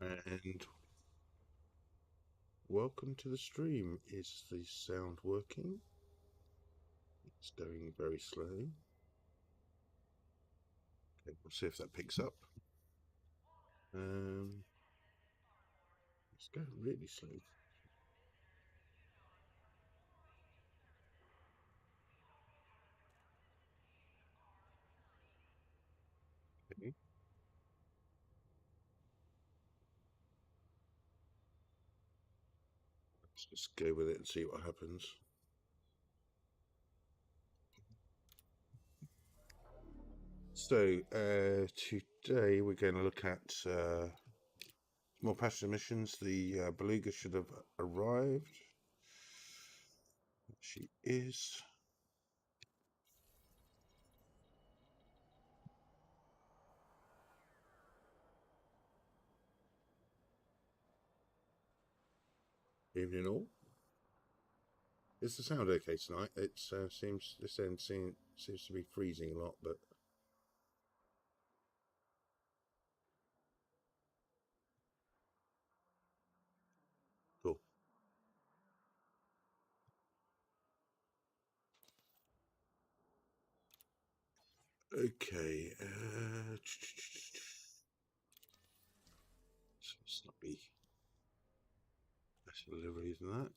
And welcome to the stream. Is the sound working? It's going very slow. Okay, we'll see if that picks up. It's going really slow. Okay. Let's just go with it and see what happens. So today we're going to look at more passenger missions. The Beluga should have arrived. She is. Evening all. Is the sound okay tonight? It seems this end seems to be freezing a lot, but cool. Okay. So it's not be better delivery than that.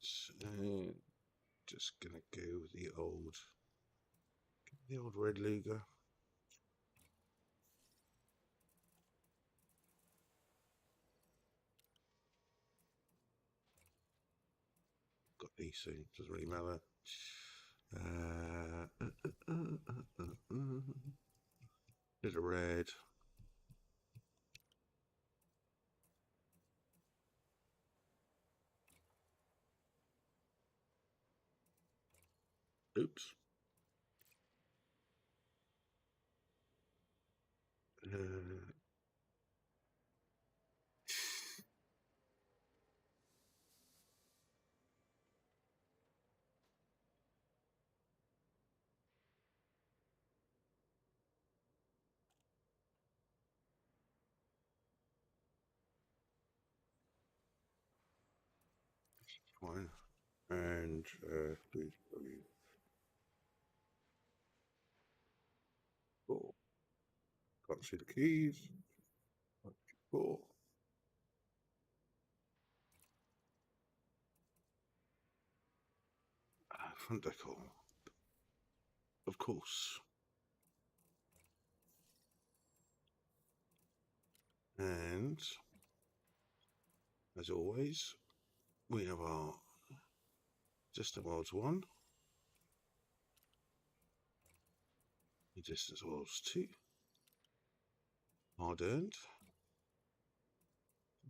Just gonna go with the old red Luger. Got these, so it doesn't really matter. Bit of red. Oops. Fine. And please, please. Four. Can't see the keys. Four. Front decor. Of course. And as always, we have our distance worlds 1, distance worlds 2, hard earned.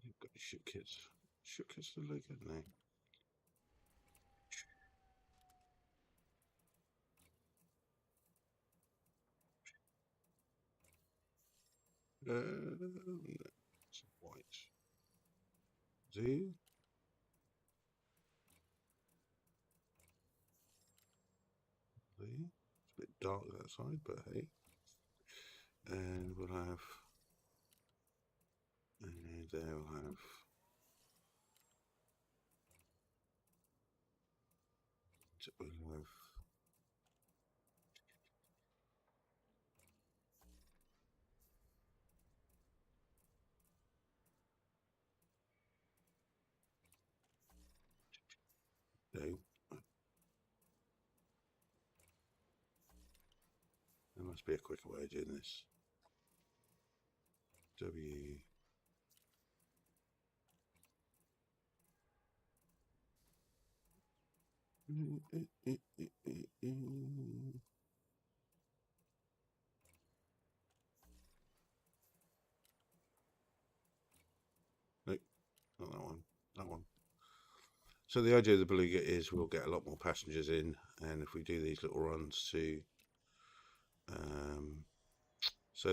You've got ship kits. Ship kits still look good now. It's white. Z. Z. It's a bit dark that side, but hey. And we'll have. And there we'll have. We'll have. No. There must be a quicker way of doing this. W. Nope, not that one. That one. So the idea of the Beluga is we'll get a lot more passengers in, and if we do these little runs to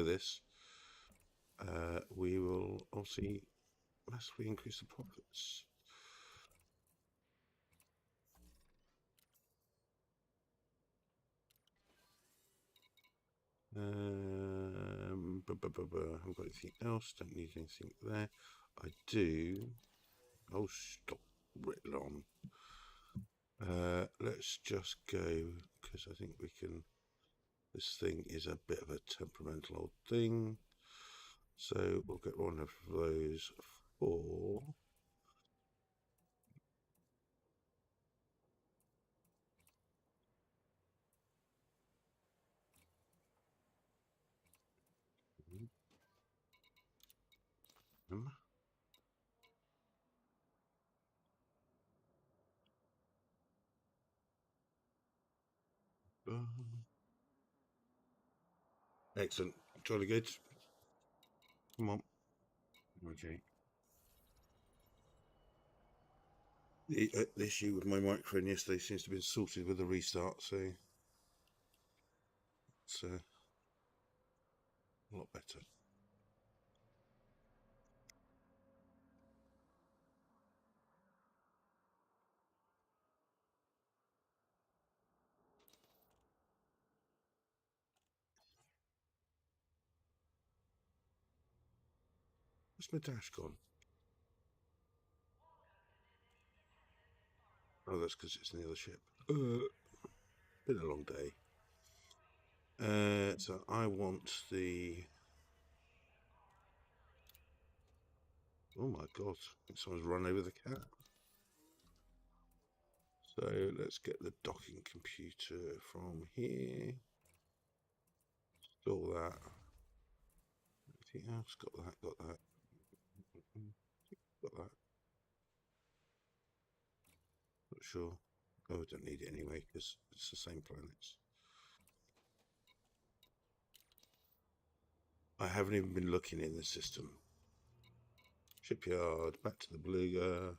this, we will obviously massively increase the profits. I haven't got anything else, don't need anything there. I do. Oh, stop written on. Let's just go, because I think we can. This thing is a bit of a temperamental old thing. So we'll get one of those for. Excellent. Jolly good. Come on. Okay. The issue with my microphone yesterday seems to have been sorted with the restart, so it's a lot better. Where's my dash gone? Oh, that's because it's in the other ship. Been a long day. So I want the. Oh my god! Someone's run over the cat. So let's get the docking computer from here. All that. Anything else? Got that. Got that. Got that. Not sure. Oh, I don't need it anyway because it's the same planets. I haven't even been looking in the system. Shipyard, back to the Beluga.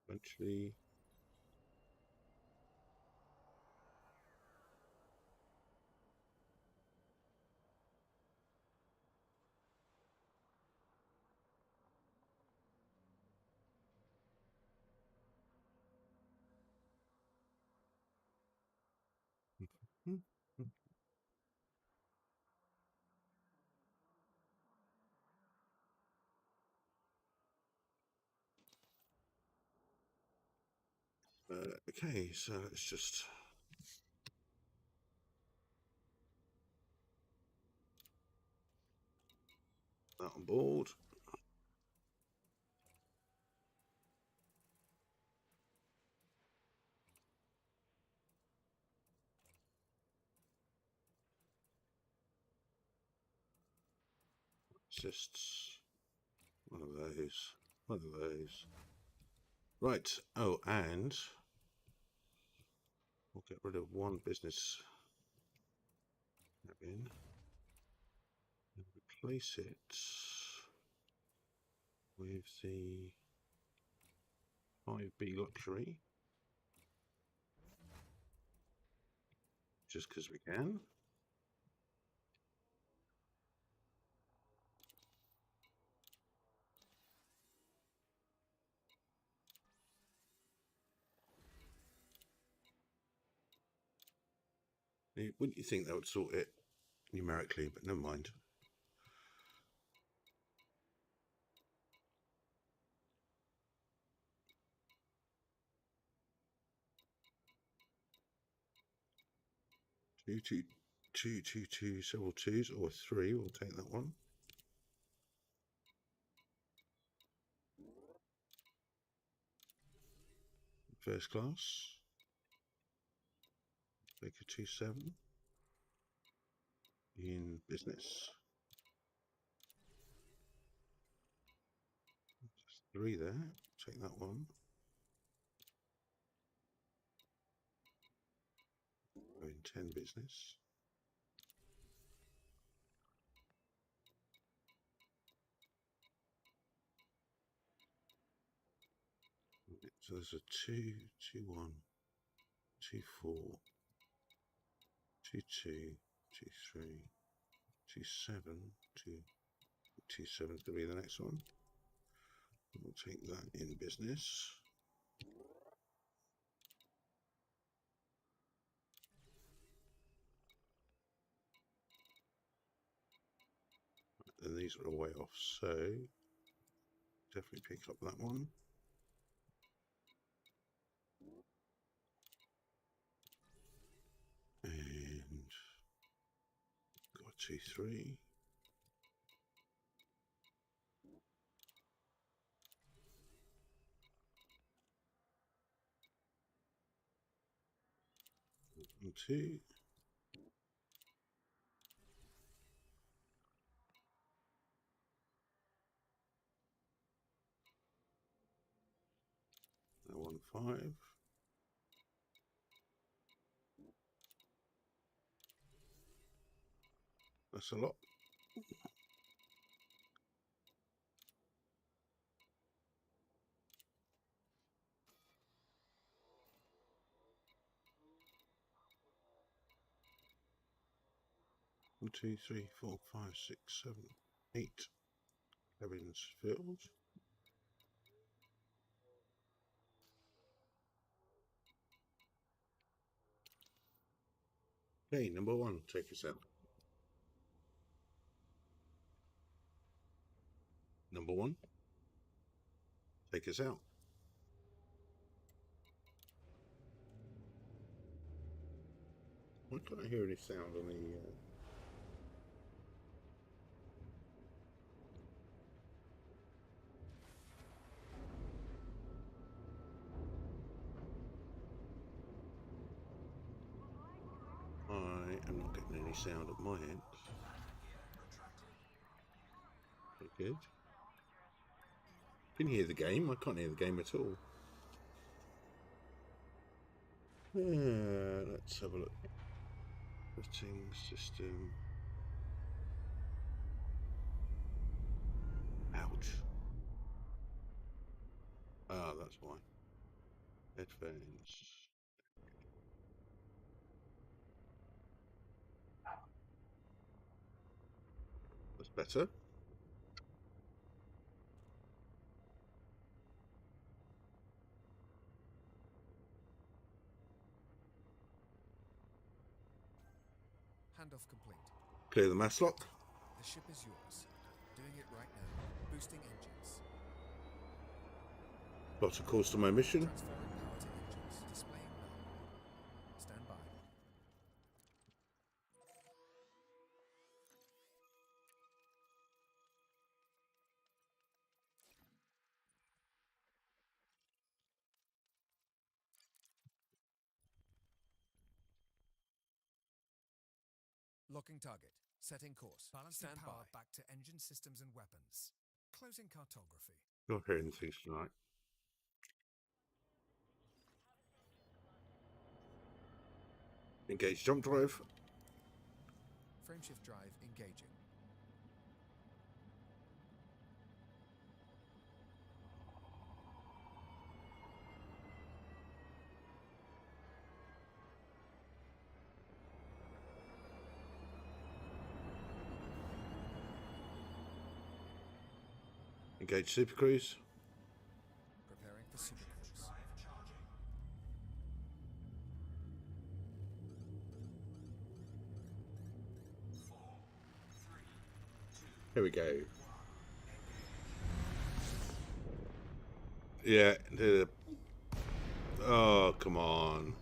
Eventually. Okay, so let's just that on board. Just one of those. One of those. Right. Oh, and we'll get rid of one business in and replace it with the 5B luxury, just because we can. Wouldn't you think that would sort it numerically? But never mind. Two, several twos, or three. We'll take that one. First class. Take a 2-7 in business. Just three there. Take that one. Go in 10 business. So there's a 2, 2, 1, 2, 4, 2, 2, 2, 3, 2, 7, 2, 2, 7 is going to be the next one. We'll take that in business. these are a way off, so definitely pick up that one. And got 2, 3. And 2. That 1, 5. That's a lot. One, 2, 3, 4, 5, 6, 7, 8. Cabins filled. Okay, number 1, take us out. Number 1, take us out. Why can't I hear any sound on the... I am not getting any sound at my end. Very good. Can you hear the game? I can't hear the game at all. Let's have a look. Settings, system. Ouch. Ah, that's why. Headphones. That's better. Handoff complete. Clear the mass lock. The ship is yours. Doing it right now. Boosting engines. Got a course to my mission. Transferring power to engines. Displaying now. Stand by. Locking target. Setting course. Balancing power back to engine systems and weapons. Closing cartography. Not hearing things tonight. Engage jump drive. Frameshift drive engaging. Engage super cruise. Preparing for super cruise. Here we go. Yeah. Oh, come on.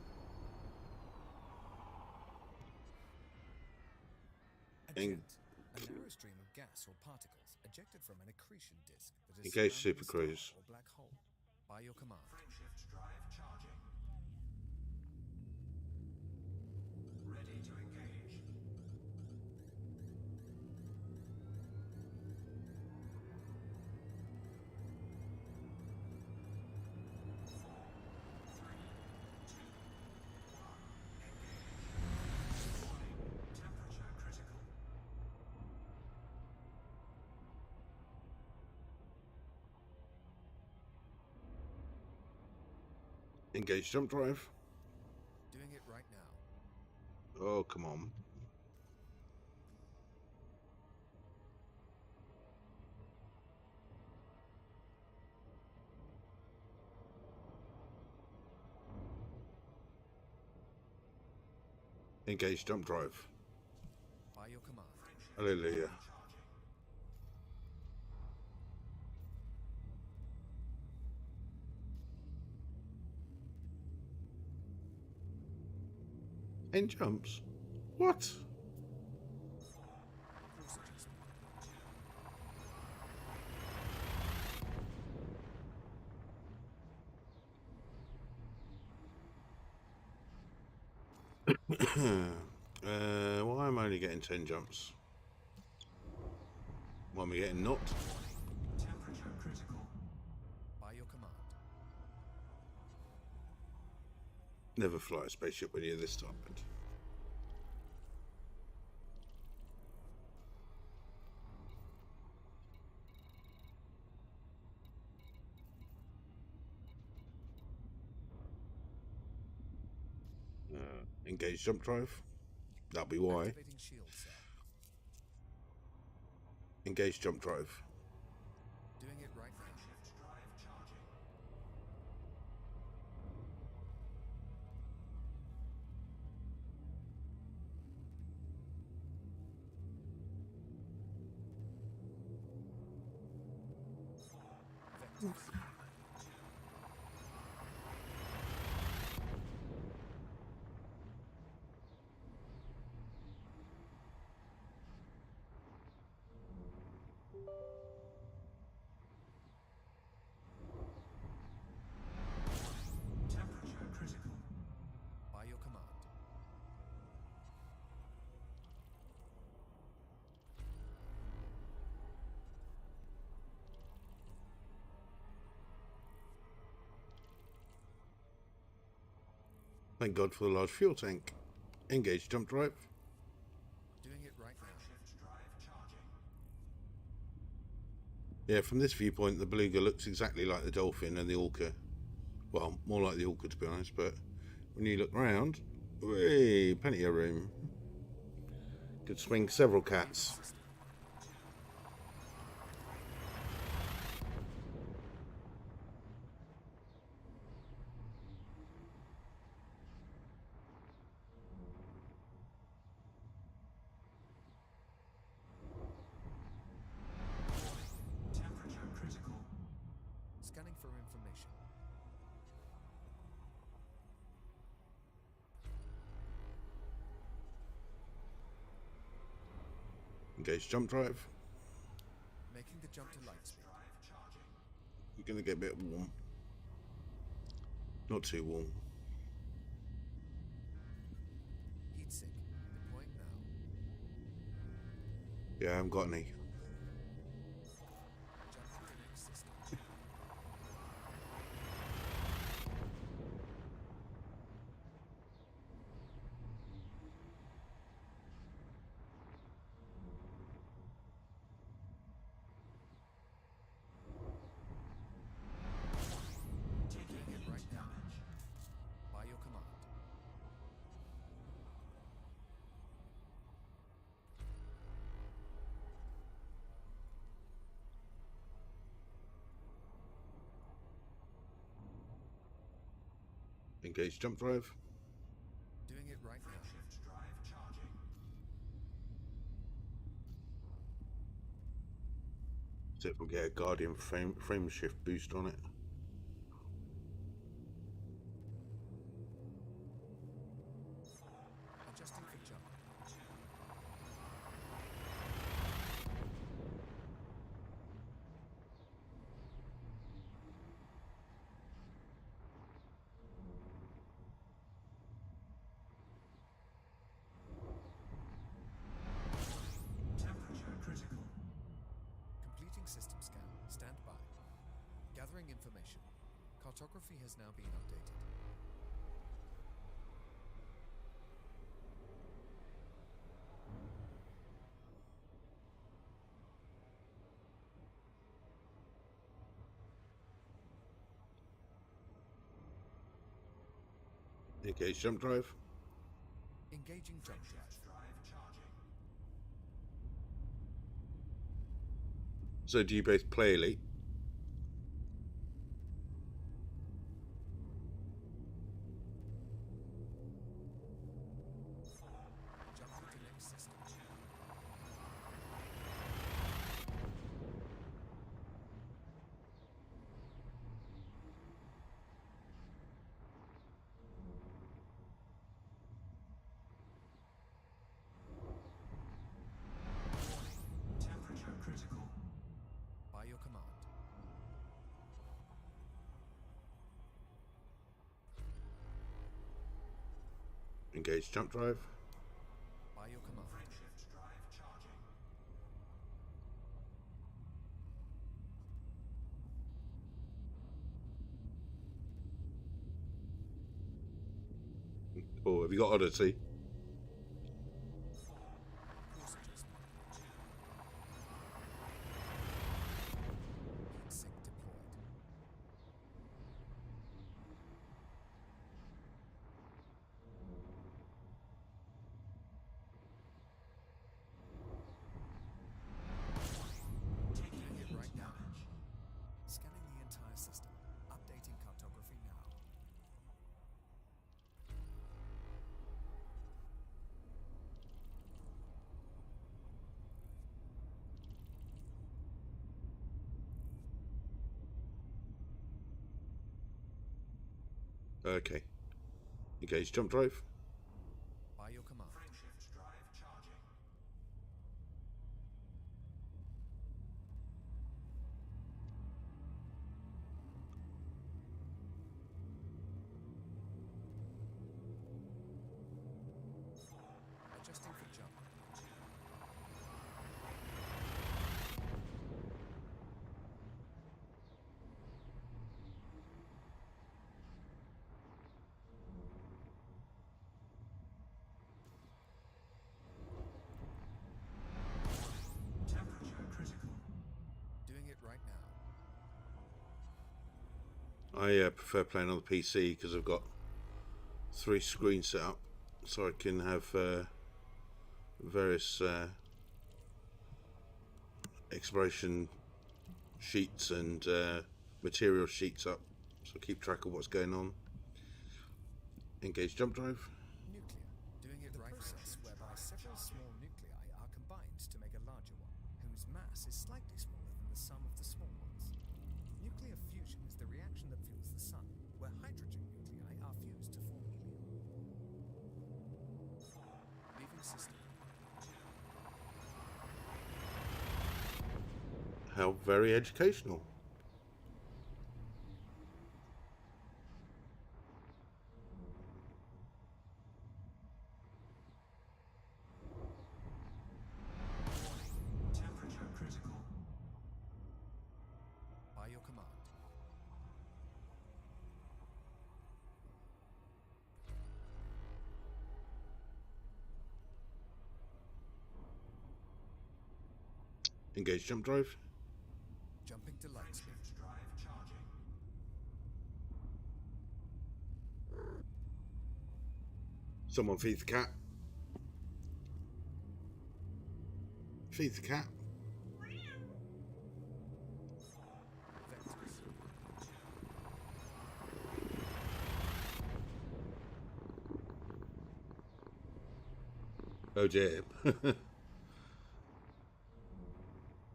A narrow stream of gas or particles ejected from an accretion disk that is Engage surrounding super a star cruise. or black hole. By your command. Frameshift drive charging. Ready to engage. Engage jump drive. Doing it right now. Oh, come on. Engage jump drive. By your command. Hallelujah. 10 jumps? What? Course adjustment. Why am I only getting 10 jumps? Why am I getting not? Temperature critical. By your command. Never fly a spaceship when you're this tired. Engage jump drive. That'll be why. Activating shield cell. Engage jump drive. Doing it right now. Shift drive charging. Vectors. Temperature critical. By your command. Thank God for the large fuel tank. Engage jump drive. Doing it right now. Shift drive charging. Yeah, from this viewpoint, the Beluga looks exactly like the dolphin and the orca. Well, more like the orca to be honest, but when you look round, whee, plenty of room. Could swing several cats. Temperature critical. Scanning for information. Engage jump drive. Making the jump to light speed. Drive charging. You're going to get a bit warm. Not too warm. Heat sink. Deploying now. Yeah, I haven't got any. Jump to the next system. Taking Doing it right now. damage. By your command. Engage jump drive. Doing it right now. Shift drive charging. See if we'll get a Guardian frame shift boost on it. Adjusting for jump. Temperature critical. Completing system scan. Stand by. Gathering information. Cartography has now been updated. Engage jump drive. Engaging jump drive. Drive charging. So do you both play Elite? Jump to next system. Engage jump drive. By your command. Frameshift drive charging. Oh, have you got Odyssey? Course adjustment. 2. Heat sink deployed. Doing it right now. Scanning the entire system. Updating cartography now. Okay. Engage jump drive. By your command. Frameshift drive charging. Adjusting for jump. 2. Temperature critical. Doing it right now. I prefer playing on the PC because I've got 3 screens set up, so I can have various exploration sheets and material sheets up, so I keep track of what's going on. Engage jump drive. Nuclear. Doing it right. Process whereby several small nuclei are combined to make a larger one, whose mass is slightly smaller than the sum of the small ones. Nuclear fusion is the reaction that fuels the sun, where hydrogen nuclei are fused to form helium. Leaving system. How very educational. Temperature critical. By your command. Engage jump drive. Jumping to light speed. Frameshift drive charging. Someone feed the cat. Feed the cat. Vectors. Oh dear.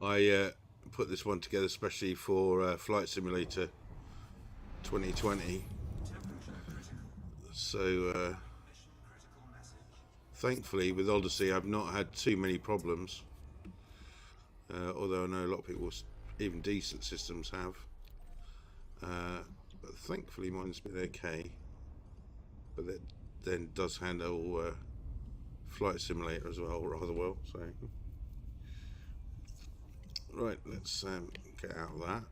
I put this one together especially for Flight Simulator 2020. Temperature critical. So Mission critical message. thankfully with Odyssey I've not had too many problems. Although I know a lot of people, even decent systems, have. But thankfully mine's been okay. But it then does handle Flight Simulator as well rather well. So right, let's get out of that.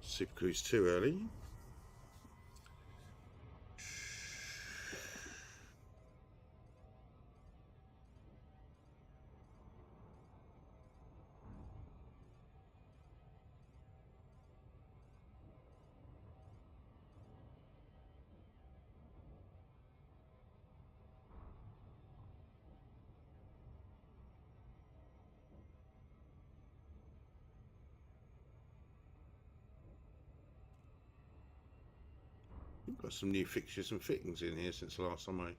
Super Cruise too early. We've got some new fixtures and fittings in here since the last time I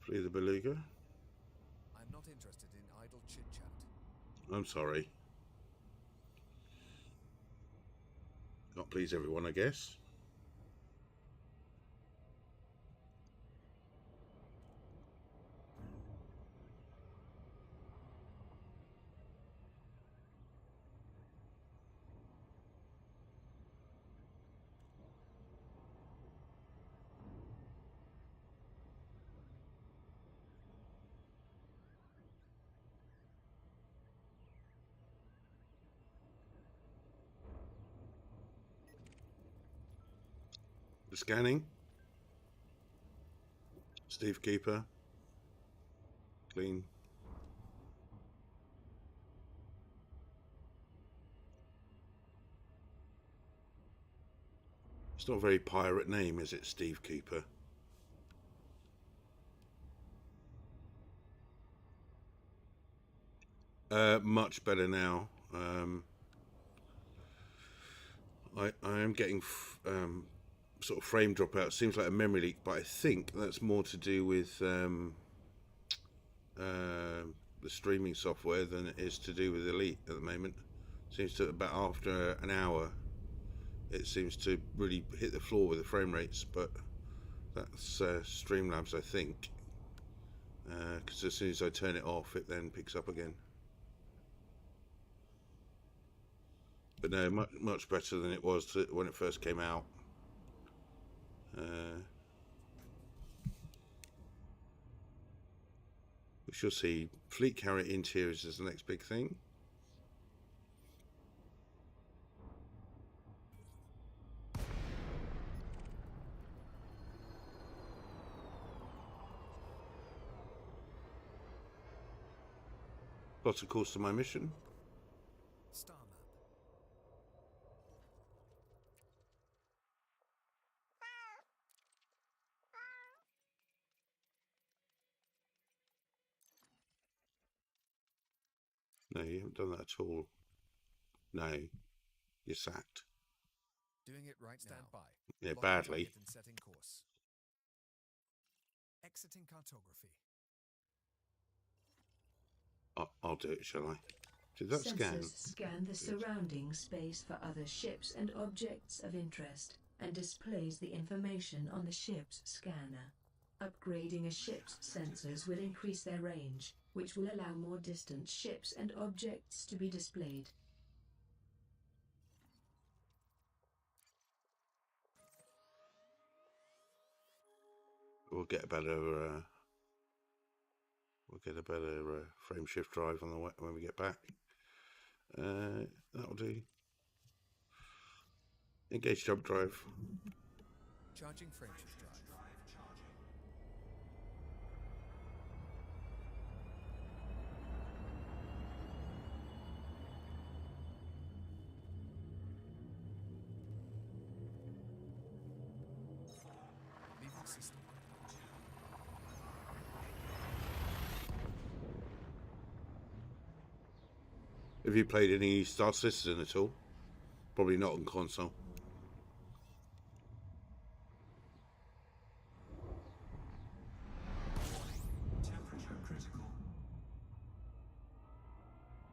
flew the Beluga. I'm not interested in idle chit-chat. I'm sorry. Not please everyone, I guess. Scanning. Steve Keeper. Clean. It's not a very pirate name, is it, Steve Keeper? Much better now. I am getting sort of frame dropout. Seems like a memory leak, but I think that's more to do with the streaming software than it is to do with Elite at the moment. Seems to about after an hour, it seems to really hit the floor with the frame rates, but that's Streamlabs, I think, because as soon as I turn it off, it then picks up again. But no, much better than it was when it first came out. We shall see. Fleet carrier interiors is the next big thing. Plot a course to my mission. Star map. No, you haven't done that at all. No, you're sacked. Doing it right now. Stand by. Yeah, Locking badly. target and setting course. Exiting cartography. I'll do it, shall I? Did that scan? Sensors scan the surrounding space for other ships and objects of interest and displays the information on the ship's scanner. Upgrading a ship's sensors will increase their range, which will allow more distant ships and objects to be displayed. We'll get a better frame shift drive on the way when we get back. That'll do. Engage jump drive. Charging frame shift drive. Leaving system. Have you played any Star Citizen at all? Probably not on console. Temperature critical.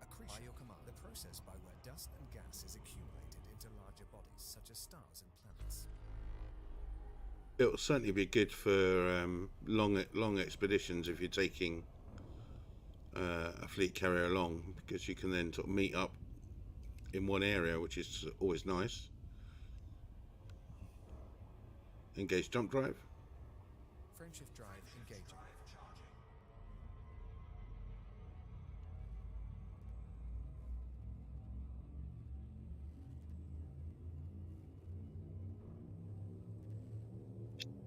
Accretion. By your command. The process by where dust and gas is accumulated into larger bodies, such as stars and planets. It'll certainly be good for long expeditions if you're taking a fleet carrier along, because you can then sort of meet up in one area, which is always nice. Engage jump drive. Frame shift drive engaging.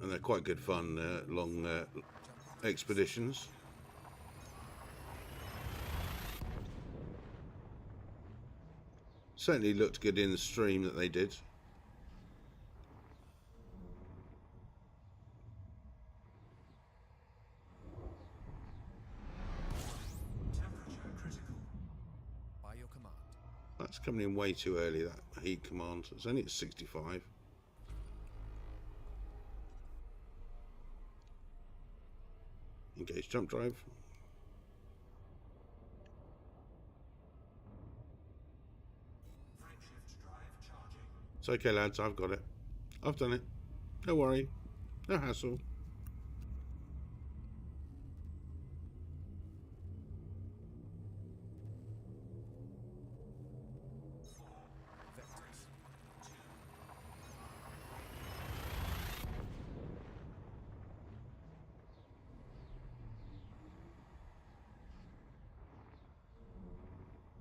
And they're quite good fun, long expeditions. Certainly looked good in the stream that they did. Temperature critical. By your command. That's coming in way too early, that heat command. It's only at 65. Engage jump drive. Frame shift drive charging. It's okay, lads, I've got it. I've done it. Don't worry. No hassle. Vectors.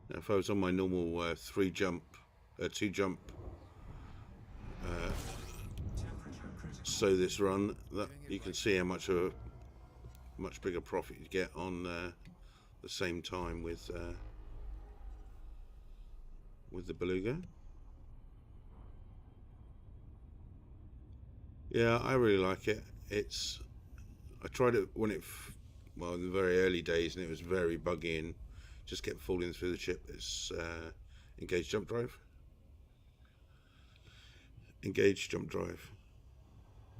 Now, if I was on my normal two jump Temperature critical. so this run that you can see how much of a much bigger profit you get on the same time with the Beluga. Yeah, I really like it. I tried it when well, in the very early days, and it was very buggy and just kept falling through the chip. It's engaged jump drive. Engaged jump drive.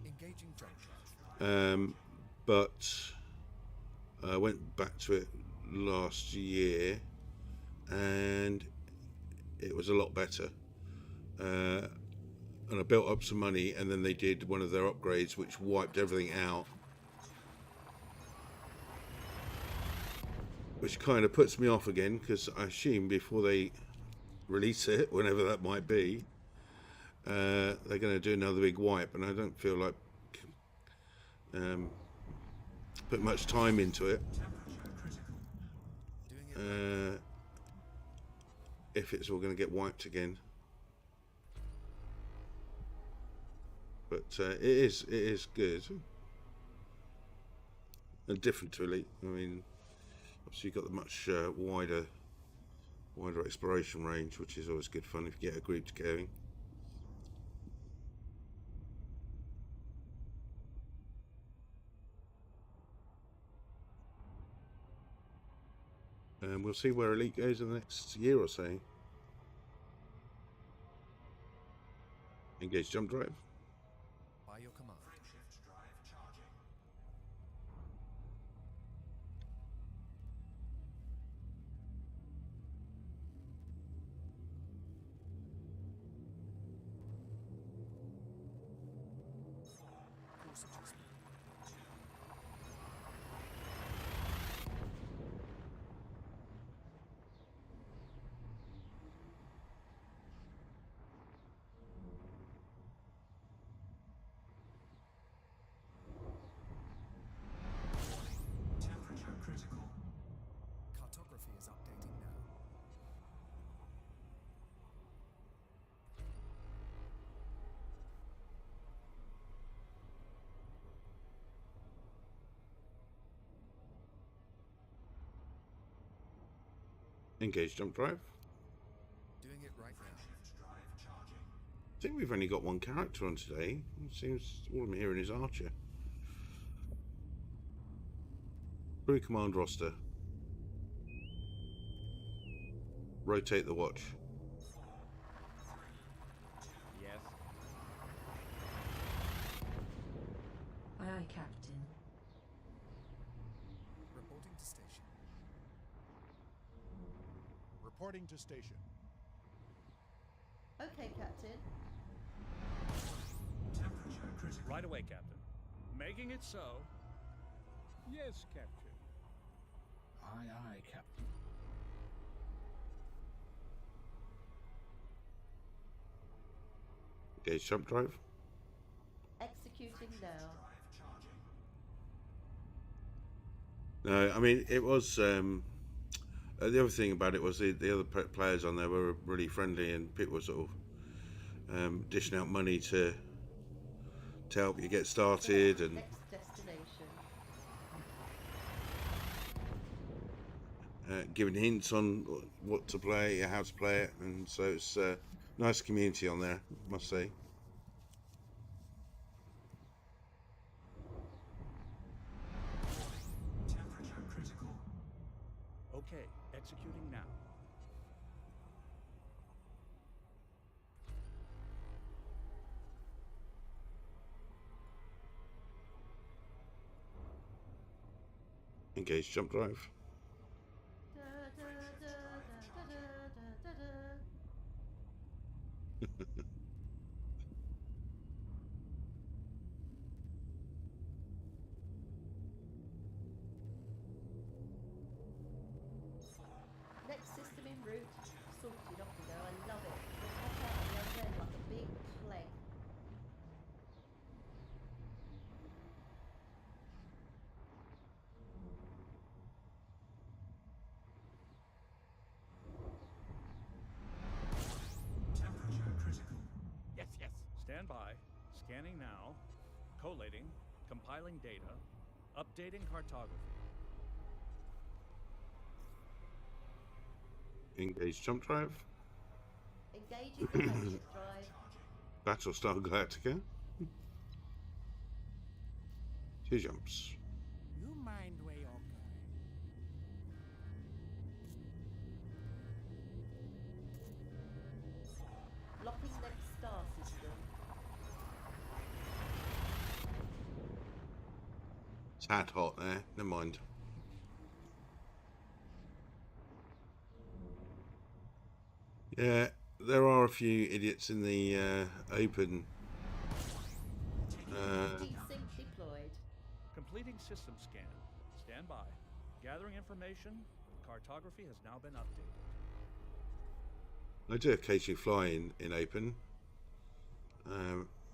Engaging jump drive. But I went back to it last year, and it was a lot better. And I built up some money, and then they did one of their upgrades which wiped everything out, which kind of puts me off again, because I assume before they release it, whenever that might be, they're going to do another big wipe, and I don't feel like put much time into it if it's all going to get wiped again. But it is good and different to Elite. I mean, obviously you've got the much wider exploration range, which is always good fun if you get a group going. And we'll see where Elite goes in the next year or so. Engage jump drive. By your command. Frameshift drive charging. Course adjustment. Temperature critical. Cartography is updating now. Engage jump drive. Doing it right now. Frameshift drive charging. I think we've only got one character on today. It seems all I'm hearing is Archer. Crew command roster. Rotate the watch. Yes. Aye, aye, Captain. Reporting to station. Reporting to station. Okay, Captain. Temperature critical. Right away, Captain. Making it so. Yes, Captain. Aye, aye, Captain. Engage jump drive. Executing now. Drive charging. No, I mean it was. The other thing about it was the other players on there were really friendly, and people were sort of dishing out money to help you get started, and Next destination. giving hints on what to play, how to play it, and so it's a nice community on there, I must say. Temperature critical. Okay, executing now. Engage jump drive. Da, da, da, da, da, da, da, da. Next system en route. Sorted off we go. I love it. We'll pop out on the other end like a big plague. Temperature critical. Yes, yes. Stand by. Scanning now. Collating, compiling data, updating cartography. Engage jump drive. Engaging replacement drive. Battlestar Galactica. 2 jumps. You mind where you're going. Locking next star system. Tad hot there. Never mind. Yeah, there are a few idiots in the open. Desync deployed. Completing system scan. Stand by. Gathering information. Cartography has now been updated. I do occasionally fly in open.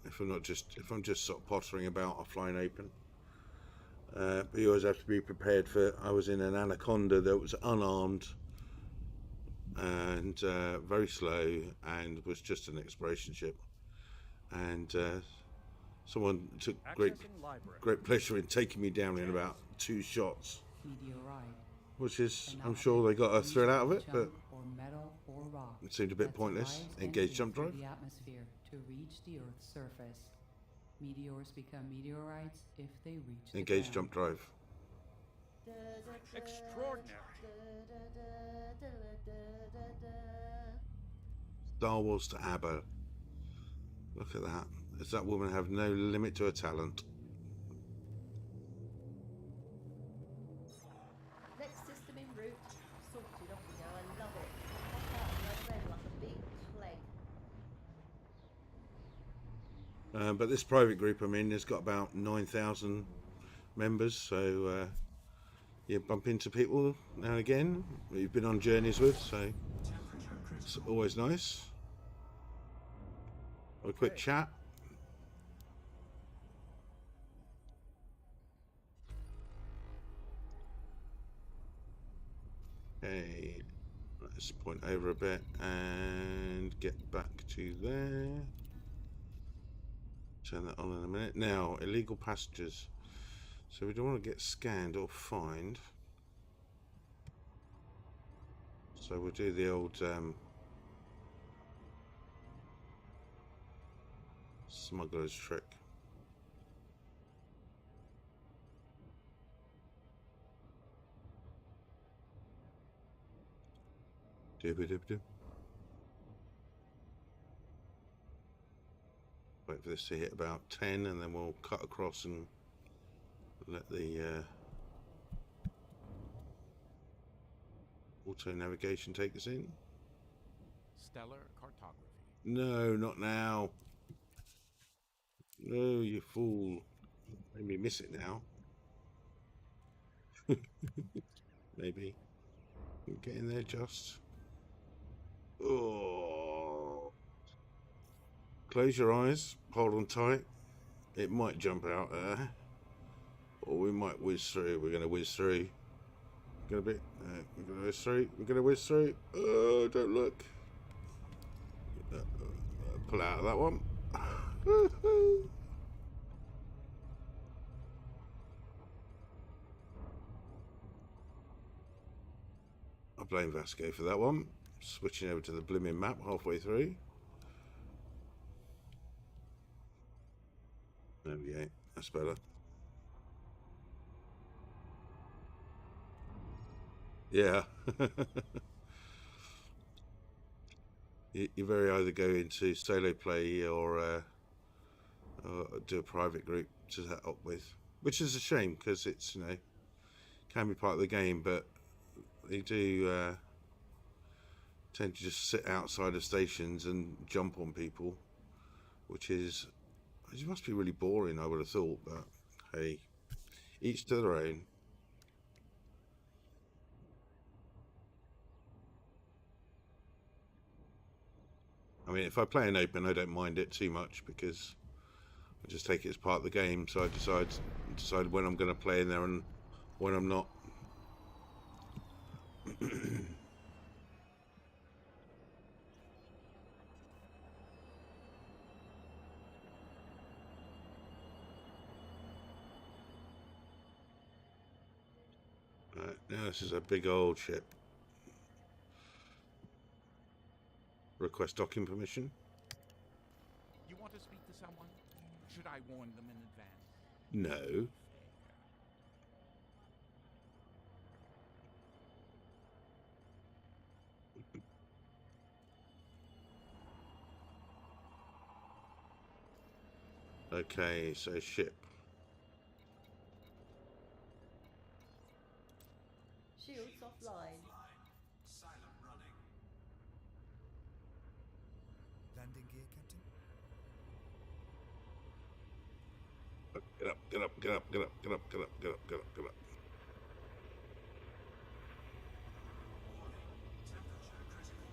If I'm just sort of pottering about, I'll fly in open. But you always have to be prepared for. I was in an Anaconda that was unarmed and very slow, and was just an exploration ship. And someone took Accessing library. great pleasure in taking me down in about 2 shots, Meteorite. which is, An I'm sure they got a thrill out of it, jump but or metal or rock it seemed a bit that pointless. survives Engage entry jump through drive. the atmosphere to reach the Earth's surface. Meteors become meteorites if they reach the Engage ground. jump drive. Extraordinary. Star Wars to ABBA. Look at that. Does that woman have no limit to her talent? Next system en route. Sorted off we go. I love it. Pop out the other end like a big plague. But this private group I'm in has got about 9,000 members, so you bump into people now and again that you've been on journeys with, so it's always nice. Have a quick chat. Okay, let's point over a bit and get back to there. Turn that on in a minute. Now, illegal passengers. So we don't want to get scanned or fined. So we'll do the old smuggler's trick. Dooba-dooba-doo. Wait for this to hit about 10 and then we'll cut across and let the auto navigation take us in. Stellar cartography. No, not now. No, you fool. Made me miss it now. Maybe. Get in there just. Oh. Close your eyes. Hold on tight. It might jump out there. Or we might whiz through. We're going to whiz through. We're going to whiz through. We're going to whiz through. Oh, don't look. Pull out of that one. I blame Vasco for that one. Switching over to the blimmin' map halfway through. There we go. That's better. Yeah. You very either go into solo play or do a private group to set up with, which is a shame because it's, you know, can be part of the game, but they do tend to just sit outside of stations and jump on people, which must be really boring, I would have thought, but hey, each to their own. I mean, if I play an open, I don't mind it too much because I just take it as part of the game. So I decide when I'm going to play in there and when I'm not. Right, now this is a big old ship. Request docking permission. You want to speak to someone? Should I warn them in advance? No. Okay, so ship. Shields offline. Silent running. Landing gear, Captain. Get up, get up, get up, get up, get up, get up, get up, get up, get up. Temperature critical.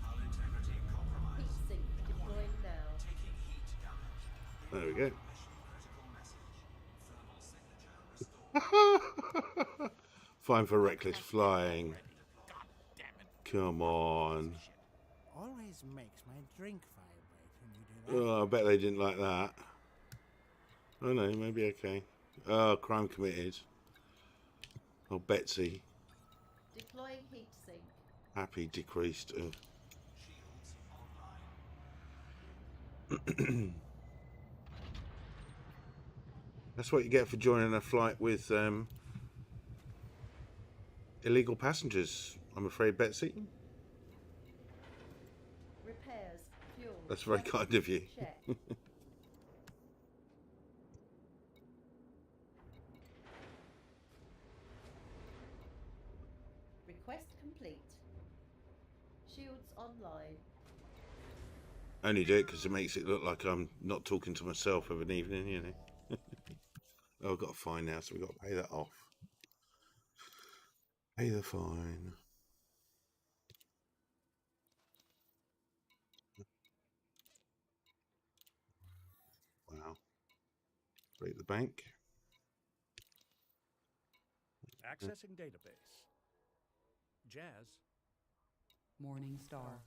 Hull integrity compromised. Heat sink deploying now. Taking heat damage. There we go. Mission critical message. Thermal signature restored. Fine for reckless flying. God damn it. Come on. Always makes my drink vibrate when you do that. Oh, I bet they didn't like that. Oh no, maybe okay. Oh, crime committed. Oh, Betsy. Deploying heat sink. Happy decreased. Shields online. That's what you get for joining a flight with illegal passengers, I'm afraid, Betsy. Repairs. Fuel. That's very kind of you. Check. Request complete. Shields online. Only do it because it makes it look like I'm not talking to myself of an evening, you know. Oh, I've got a fine now, so we've got to pay that off. Pay the fine. Wow. Break the bank. Accessing database. Jazz. Morning star.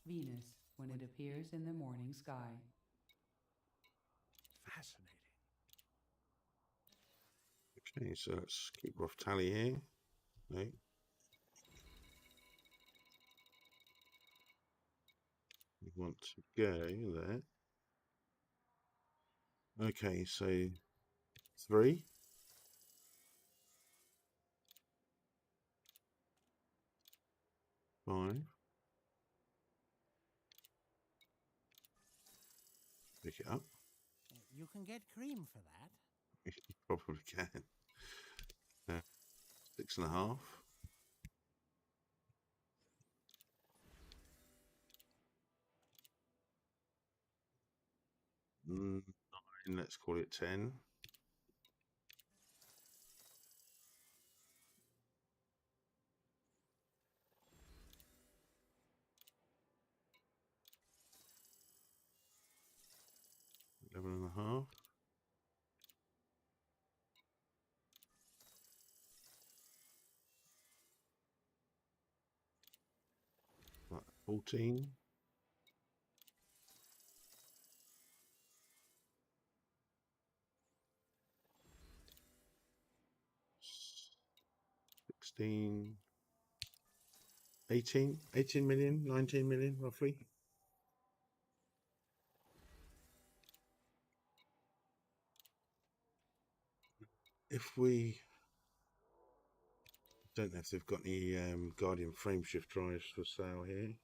Venus, when it appears in the morning sky. Fascinating. Okay, so let's keep rough tally here. No. We want to go there. Okay, so 3. 5. Pick it up. You can get cream for that. You probably can. 6.5. Mm, 9. Let's call it 10. Eleven and a half. Right, 14. 16. 18. 18 million, 19 million roughly. If we don't know if they've got any Guardian frameshift drives for sale here.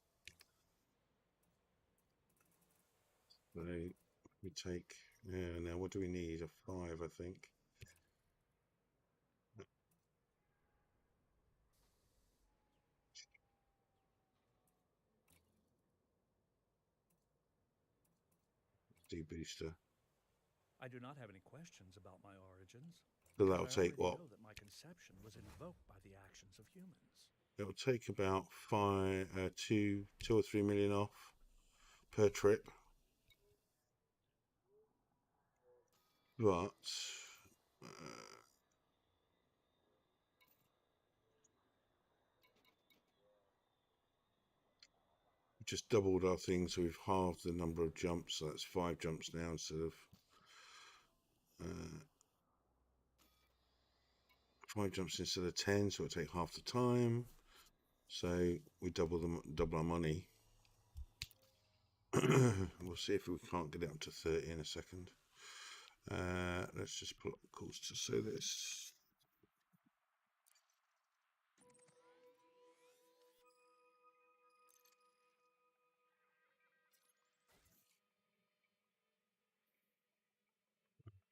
So we take, now what do we need? A 5, I think. D-booster. I do not have any questions about my origins. So because that'll I take already what? know that my conception was invoked by the actions of humans. It'll take about 2 or 3 million off per trip. But just doubled our thing, so we've halved the number of jumps. So that's 5 jumps now instead of 5 jumps instead of 10, so it'll take half the time. So we double our money. We'll see if we can't get it up to 30 in a second. Let's just pull up the calls to say this.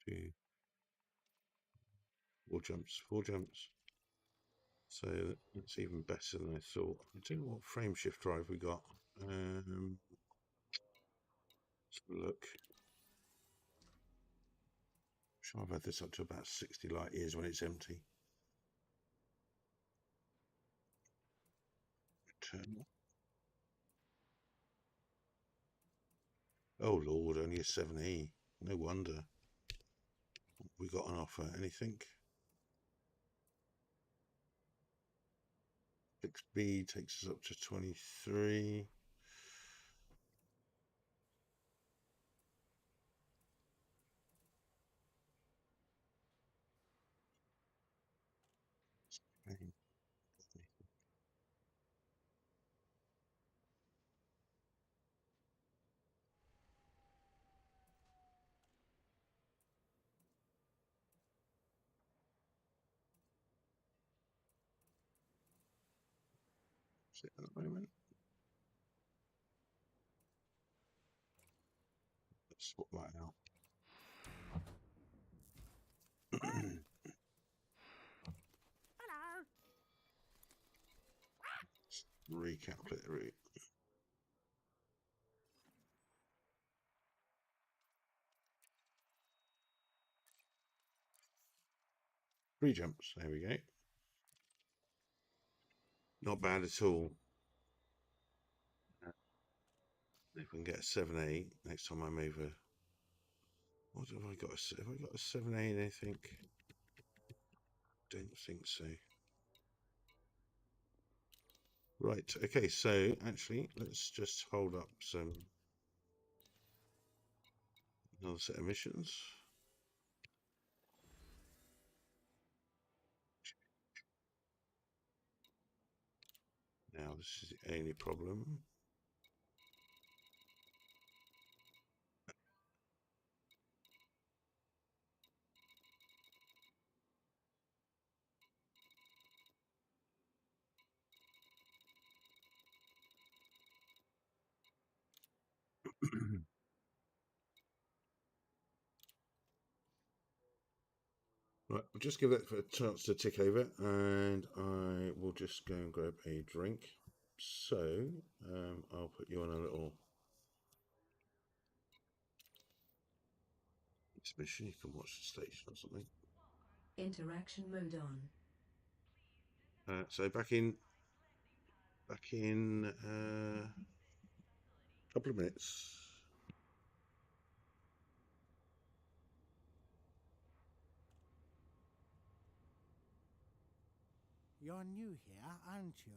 Okay. 4 jumps. So that's even better than I thought. I don't know what frame shift drive we got. Let's have a look. I'm sure I've had this up to about 60 light years when it's empty. Return. Oh Lord, only a 7E. No wonder. We got on offer. Anything? Fixed B takes us up to 23. At the moment. Let's swap that out. Hello. Recalculate the route. Three jumps. There we go. Not bad at all. If we can get a 7A next time I'm over. What have I got? Have I got a 7A in anything? Don't think so. Right, okay, so actually let's just hold up another set of missions. Now this is the only problem. Right, I'll just give it a chance to tick over and I will just go and grab a drink. So, I'll put you on a little exhibition. You can watch the station or something. Interaction mode on. So back in a couple of minutes. You're new here, aren't you?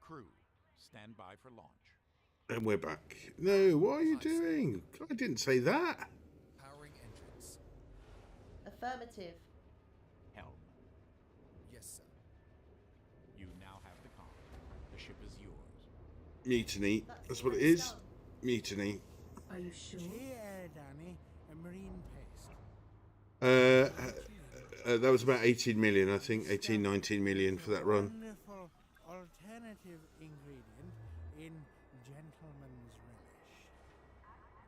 Crew, stand by for launch. And we're back. No, what are you doing? I didn't say that. Powering engines. Affirmative. Helm, Yes, sir. you now have the comm. The ship is yours. Mutiny. That's what it already is. done. Mutiny. Are you sure? Here, Danny, a marine paste. That was about 18 million, I think. 18, 19 million for that run. Wonderful alternative ingredient in gentleman's relish.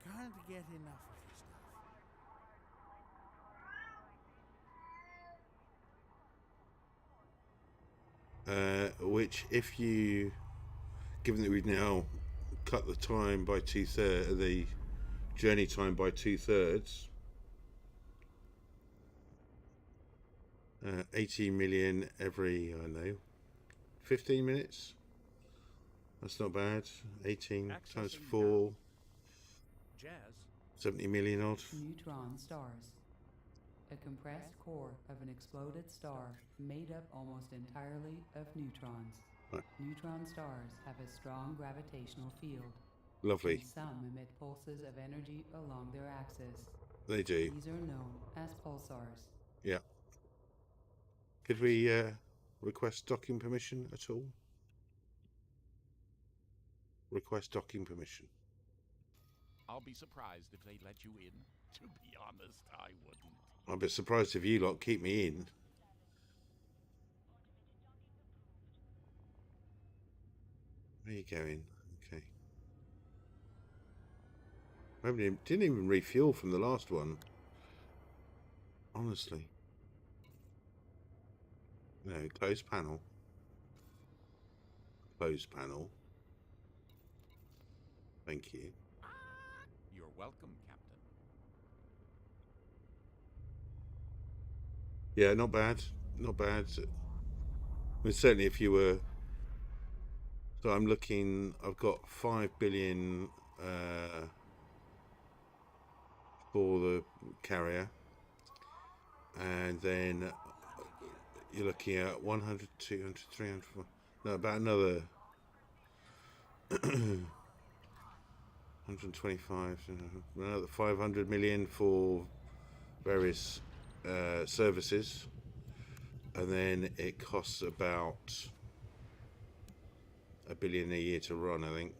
Can't get enough of this stuff. Which, if you, given that we've now cut the time by the journey time by 2/3, 18 million every, I don't know, 15 minutes. That's not bad. 18 times Accessing 4, Jazz. 70 million odd. Neutron stars. A compressed core of an exploded star made up almost entirely of neutrons. Right. Neutron stars have a strong gravitational field. Lovely. And some emit pulses of energy along their axis. They do. These are known as pulsars. Yeah. Could we request docking permission at all? Request docking permission. I'll be surprised if they let you in. To be honest, I wouldn't. I'd be surprised if you lot keep me in. Where are you going? Okay. Didn't even refuel from the last one. Honestly. No, close panel. Close panel. Thank you. You're welcome, Captain. Yeah, not bad. Not bad. I mean, certainly if you were... So I'm looking... I've got 5 billion for the carrier. And then you're looking at 100, 200, 300... No, about another... 125, another 500 million for various services, and then it costs about $1 billion a year to run, I think.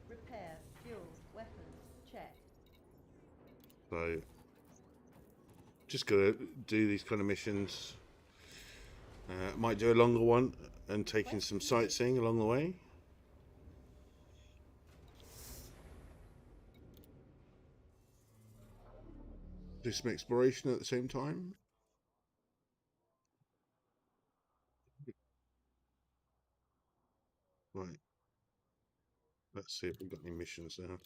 Repair, fuel, weapons, check. So just gotta do these kind of missions. Might do a longer one and taking some sightseeing along the way. Do some exploration at the same time. Right. Let's see if we've got any missions now.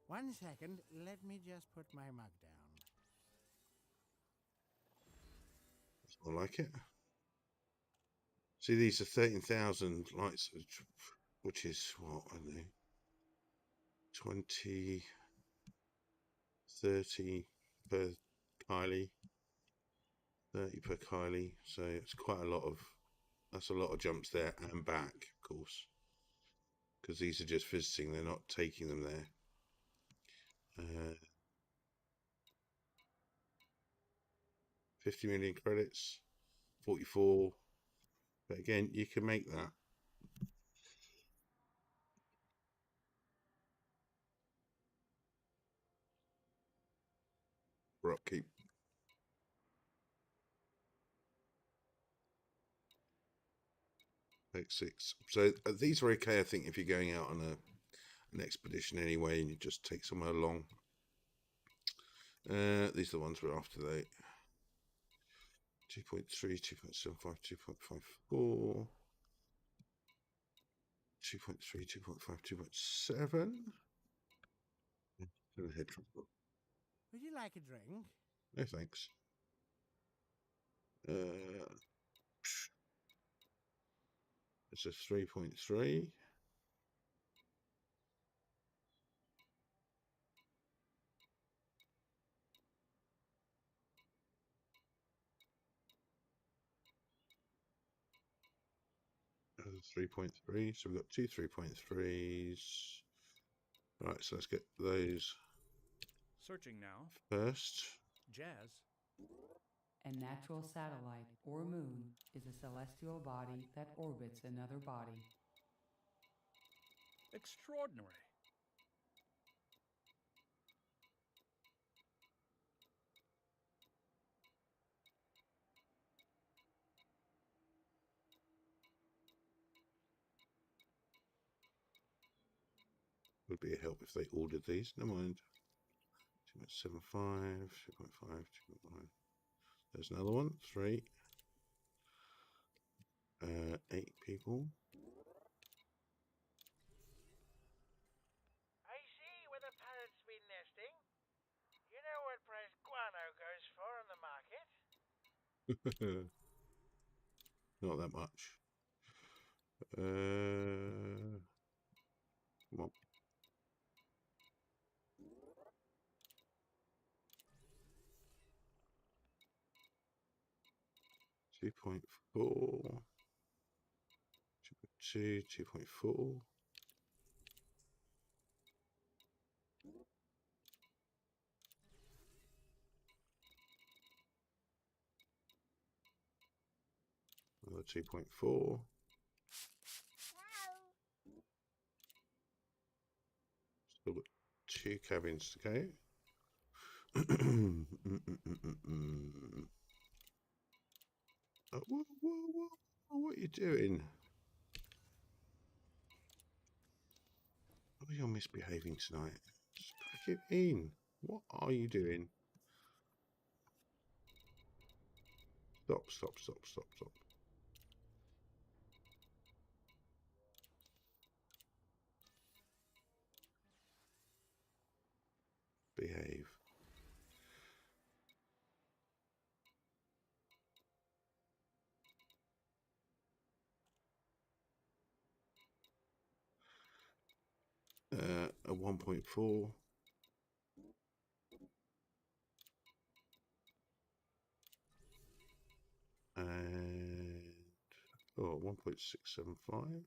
1 second, let me just put my mug down. I like it. See, these are 13,000 lights, which is what, I don't know, 20, 30 per Kylie, 30 per Kylie. So it's quite a lot of, that's a lot of jumps there and back, of course, because these are just visiting, they're not taking them there. 50 million credits, 44. But again, you can make that. For upkeep. X6. So these are okay, I think, if you're going out on an expedition anyway, and you just take somewhere along. These are the ones we're after, though. 2.3, 2.75, 2.54, 2.3, 2.5, 2.7. Head trouble. Would you like a drink? No thanks. It's a 3.3. 3.3. So we've got two 3.3s. Right, so let's get those Searching now. first. Jazz. A natural satellite, or moon, is a celestial body that orbits another body. Extraordinary. Would be a help if they ordered these. Never mind. 2.75, 2.5, 2.9. There's another one. 3. 8 people. I see where the parrots been nesting. You know what price guano goes for on the market? Not that much. Come on. Two 2.4. 2.2, 2.4. Another 2.4. Still got 2 cabins to go. Oh, whoa, what are you doing? Oh, you're misbehaving tonight. Just pack it in. What are you doing? Stop. Behave. A 1.4. And 1.675.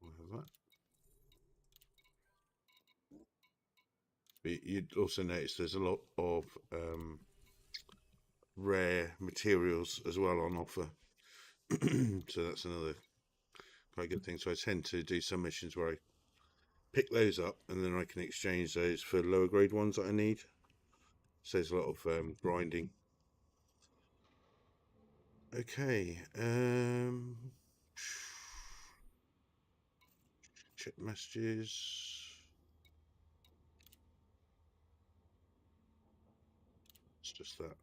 We'll have that. But you'd also notice there's a lot of rare materials as well on offer. So that's another quite good thing. So I tend to do some missions where I pick those up and then I can exchange those for lower grade ones that I need. So there's a lot of grinding. Okay. Check messages. It's just that.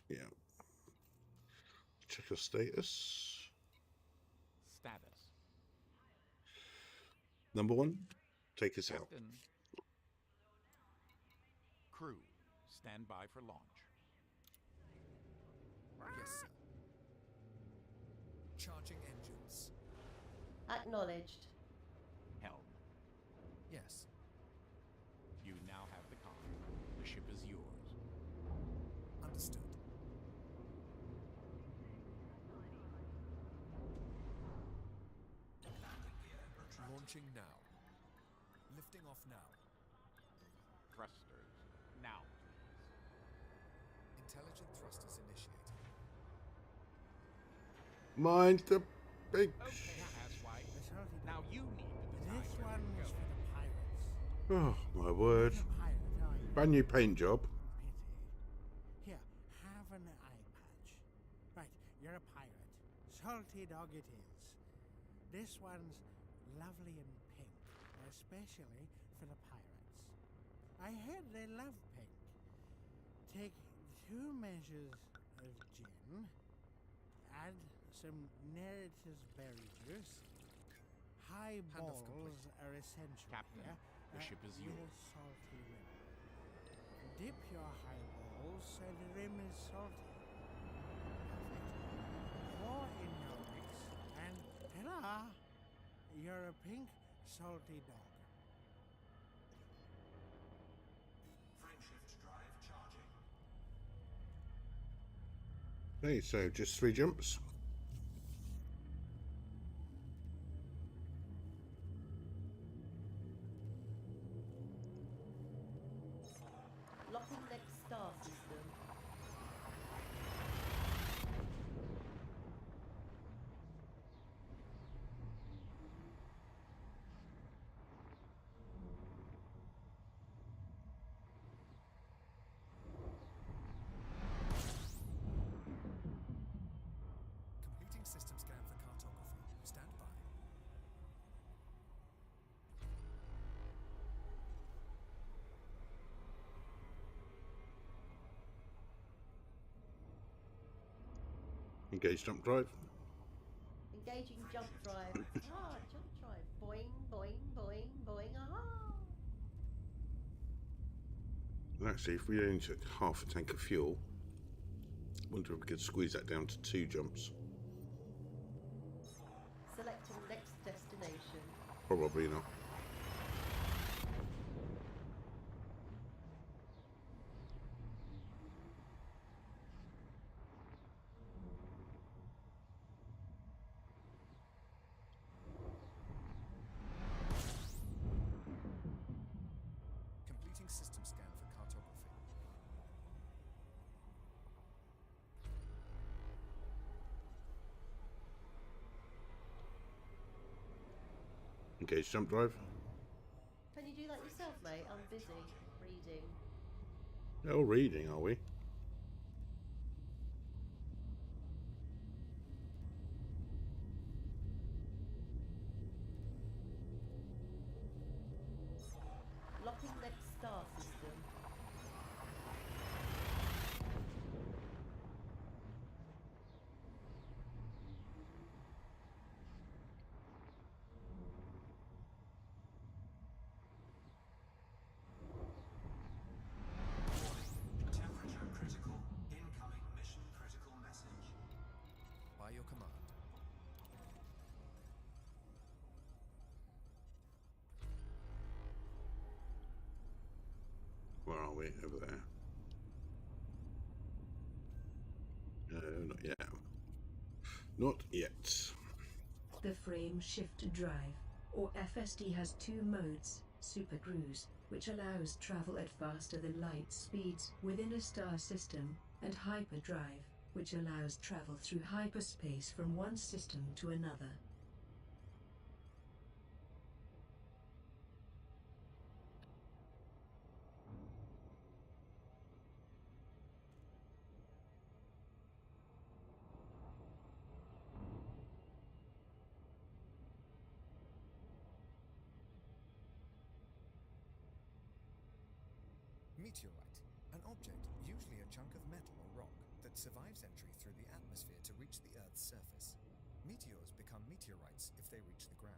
Yeah. Check our status. Status. Number 1, take us out. Captain. Crew, stand by for launch. Yes, sir. Charging engines. Acknowledged. Helm. Yes. You now have the comm. The ship is yours. Understood. Launching now. Lifting off now. Thrusters. Now, please. Intelligent thrusters initiated. Mind the big. Okay, Asswipe. The salty Now dog. you need to decide This where one to was go. for the pirates. Oh, my word. You're a pirate, are you? Brand new paint job. Pity. Here, have an eye patch. Right, you're a pirate. Salty dog it is. This one's lovely and pink, especially for the pirates. I heard they love pink. Take 2 measures of gin, add some Neritus berry juice. Highballs complete. are essential Captain, here. the ship is Little yours. salty rim. Dip your highballs so the rim is salty. Perfect. Pour in your mix and ta-da! You're a pink salty dog. Frameshift drive charging. Okay, so just 3 jumps. Locking next star system. Completing system scan for cartography. Stand by. Engage jump drive. Engaging jump drive. Ah, jump drive. Boing, boing, boing, boing. Aha! And actually, if we only took half a tank of fuel, I wonder if we could squeeze that down to 2 jumps. Selecting next destination. Probably not. Completing system scan for cartography. Engage jump drive. Can you do that yourself, mate? I'm busy reading. Oh, reading, are we? Locking next star system. Warning. Temperature critical. Incoming mission critical message. By your command. Where are we? Over there. No, not yet. Not yet. The frame shift drive, or FSD, has 2 modes: super cruise, which allows travel at faster than light speeds within a star system, and hyperdrive, which allows travel through hyperspace from one system to another. Meteorite, an object, usually a chunk of metal or rock, that survives entry through the atmosphere to reach the Earth's surface. Meteors become meteorites if they reach the ground.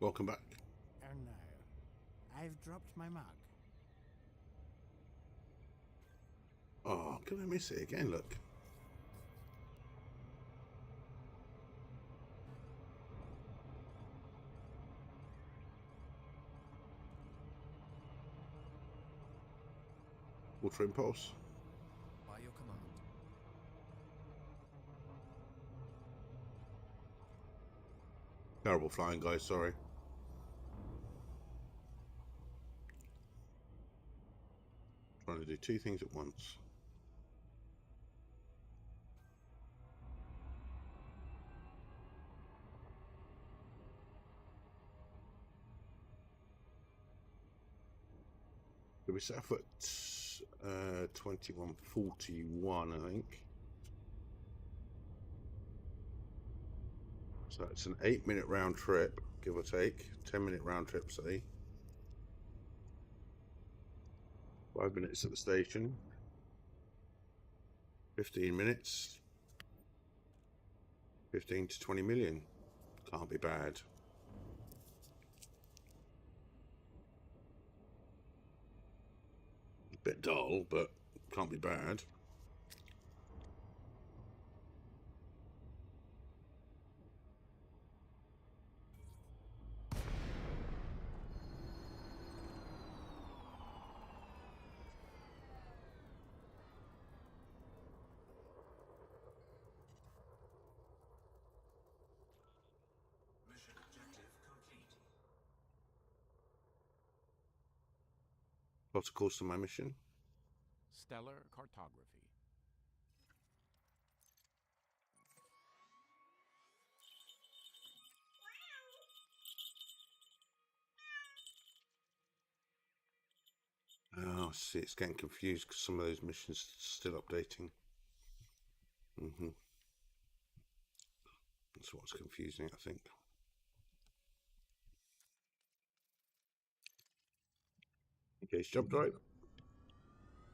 Welcome back. Oh no. I've dropped my mug. Oh, can I miss it again? Look. Water impulse. By your command. Terrible flying, guys, sorry. Trying to do 2 things at once. So we set off at 21:41, I think. So it's an 8-minute round trip, give or take. 10-minute round trip, say. 5 minutes at the station. 15 minutes. 15 to 20 million. Can't be bad. A bit dull, but can't be bad. Plot a course to my mission. Stellar cartography. Oh, see, it's getting confused because some of those missions are still updating. That's what's confusing, I think. Engage jump drive.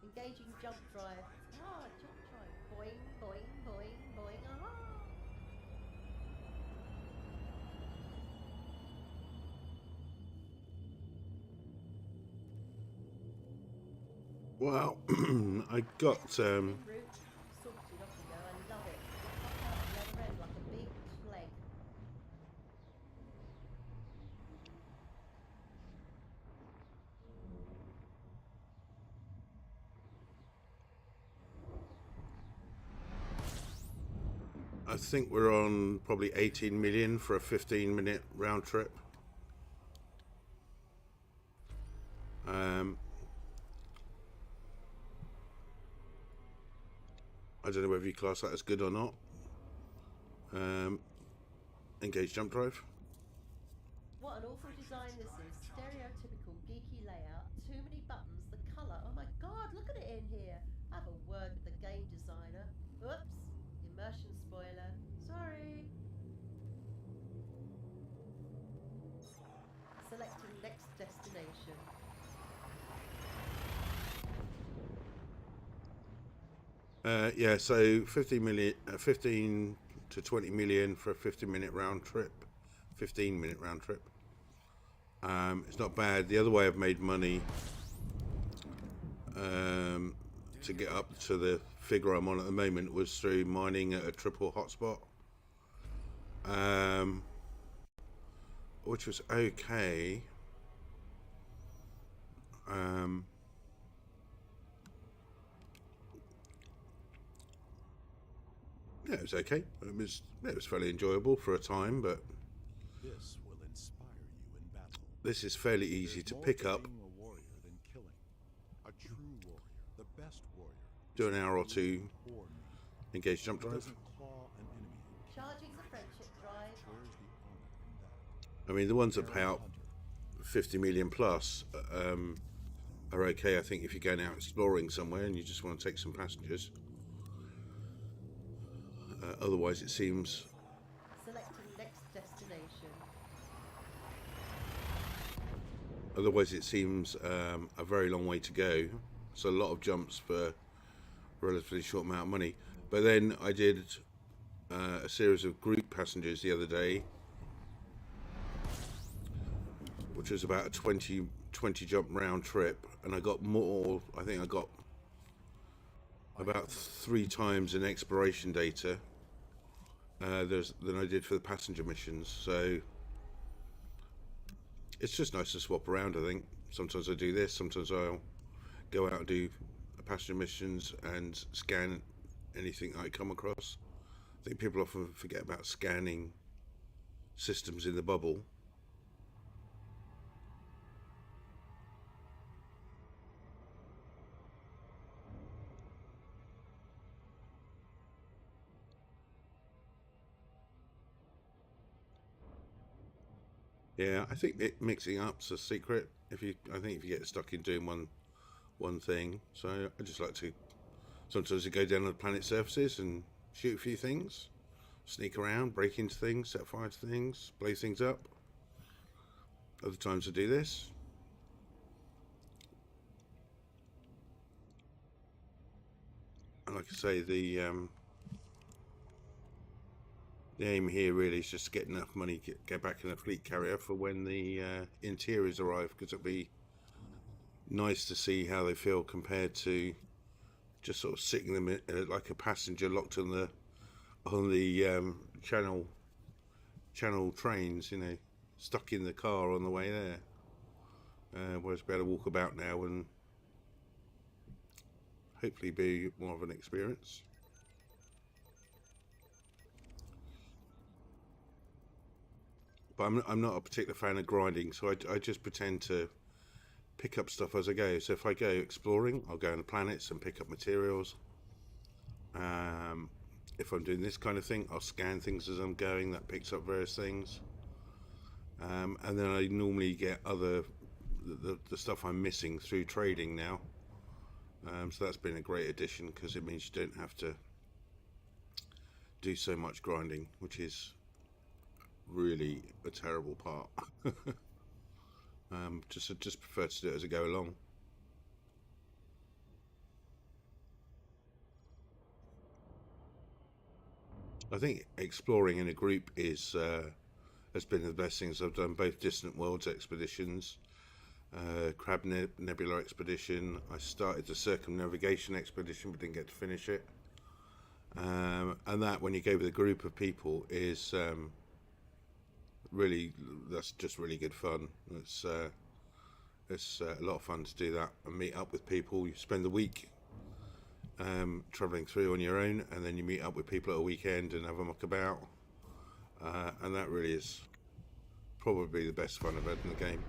Engaging jump drive. Ah, jump drive. Boing, boing, boing, boing. Ah. Well, I got En route. Sorted off we go. I love it. Pop out the other end like a big clegg. I think we're on probably 18 million for a 15-minute round trip. I don't know whether you class that as good or not. Engage jump drive. What an awful design this is. Stereotypical geeky layout. Too many buttons. The colour. Oh my god, look at it in here. Have a word with the game designer. Oops. Immersion spoiler. Sorry. Selecting next destination. Yeah, so 15 to 20 million for a 15-minute round trip. 15-minute round trip. It's not bad. The other way I've made money to get up to the figure I'm on at the moment was through mining at a triple hotspot, which was okay. Yeah, it was okay. It was fairly enjoyable for a time, but This will inspire you in battle. this is fairly easy to pick up. Being a warrior than killing. A true warrior, the best warrior. Do an hour or two. Or Engage jump drive. doesn't claw an enemy. Charging the friendship drive. Where's the honor in that? I mean, the ones that pay out 50 million plus are okay. I think if you're going out exploring somewhere and you just want to take some passengers. Otherwise, it seems. Selecting next destination. Otherwise, it seems a very long way to go. So a lot of jumps for a relatively short amount of money. But then I did a series of group passengers the other day, which was about a 20 jump round trip, and I got more. I think I got about 3 times in exploration data than I did for the passenger missions. So it's just nice to swap around. I think sometimes I do this, sometimes I'll go out and do passenger missions and scan anything I come across. I think people often forget about scanning systems in the bubble. Yeah, I think mixing up's a secret. I think if you get stuck in doing one thing, so I just like to sometimes go down on the planet's surfaces and shoot a few things, sneak around, break into things, set fire to things, blow things up. Other times I do this. And like I say, the aim here really is just to get enough money, get back in a fleet carrier for when the interiors arrive, because it'll be nice to see how they feel compared to just sort of sitting them in, like a passenger locked on the channel trains, stuck in the car on the way there. Whereas be able to walk about now and hopefully be more of an experience. But I'm not a particular fan of grinding, so I just pretend to pick up stuff as I go. So if I go exploring, I'll go on the planets and pick up materials. If I'm doing this kind of thing, I'll scan things as I'm going. That picks up various things. And then I normally get the stuff I'm missing through trading now. So that's been a great addition because it means you don't have to do so much grinding, which is really a terrible part. Just prefer to do it as I go along. I think exploring in a group has been the best things I've done. Both Distant Worlds expeditions, Crab Nebula expedition. I started the circumnavigation expedition but didn't get to finish it. And that, when you go with a group of people, is that's just really good fun. It's a lot of fun to do that and meet up with people. You spend the week travelling through on your own, and then you meet up with people at a weekend and have a muck about. And that really is probably the best fun I've had in the game.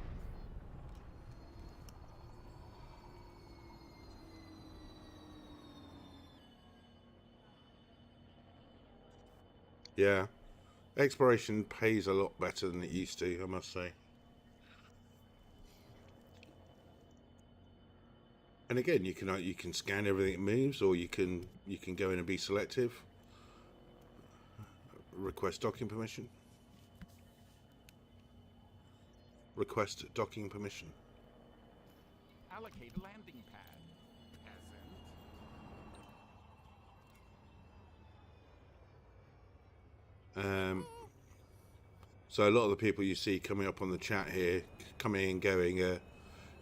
Yeah, exploration pays a lot better than it used to, I must say. And again, you can scan everything that moves, or you can go in and be selective. Request docking permission. Request docking permission. Allocate a landing pad. Peasant. So a lot of the people you see coming up on the chat here, coming and going,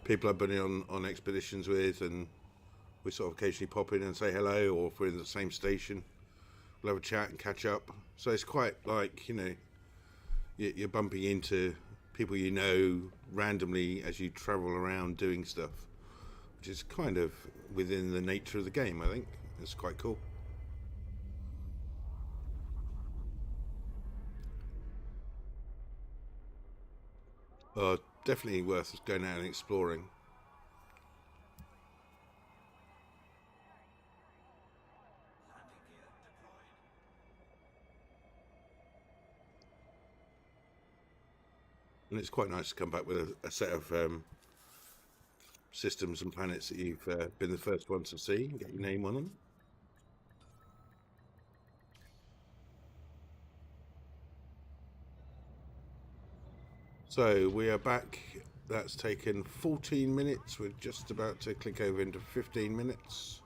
people I've been on expeditions with, and we sort of occasionally pop in and say hello, or if we're in the same station, we'll have a chat and catch up. So it's quite like, you're bumping into people you know randomly as you travel around doing stuff, which is kind of within the nature of the game. I think it's quite cool. Definitely worth going out and exploring. And it's quite nice to come back with a set of systems and planets that you've been the first ones to see and get your name on them. So we are back. That's taken 14 minutes. We're just about to click over into 15 minutes.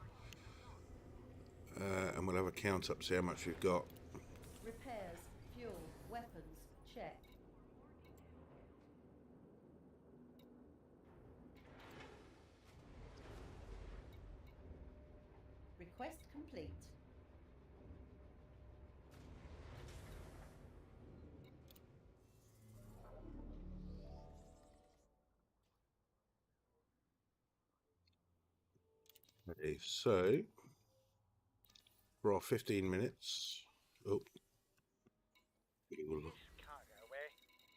And we'll have a count up, see how much we've got. Repairs, fuel, weapons, check. Request complete. Okay, so for our 15 minutes. Oh. Cargoway,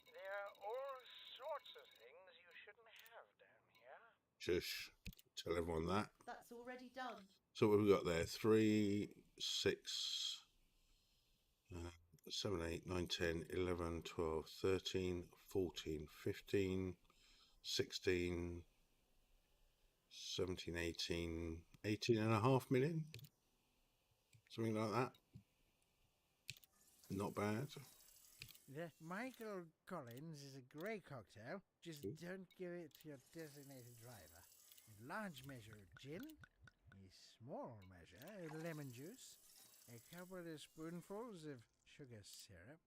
there are all sorts of things you shouldn't have down here. Shush. Tell everyone that. That's already done. So what have we got there? 3, 6, 7, 8, 9, 10, 11, 12, 13, 14, 15, 16, 17, 18, 18.5 million. Something like that. Not bad. The Michael Collins is a grey cocktail. Just don't give it to your designated driver. A large measure of gin, a small measure of lemon juice, a couple of spoonfuls of sugar syrup,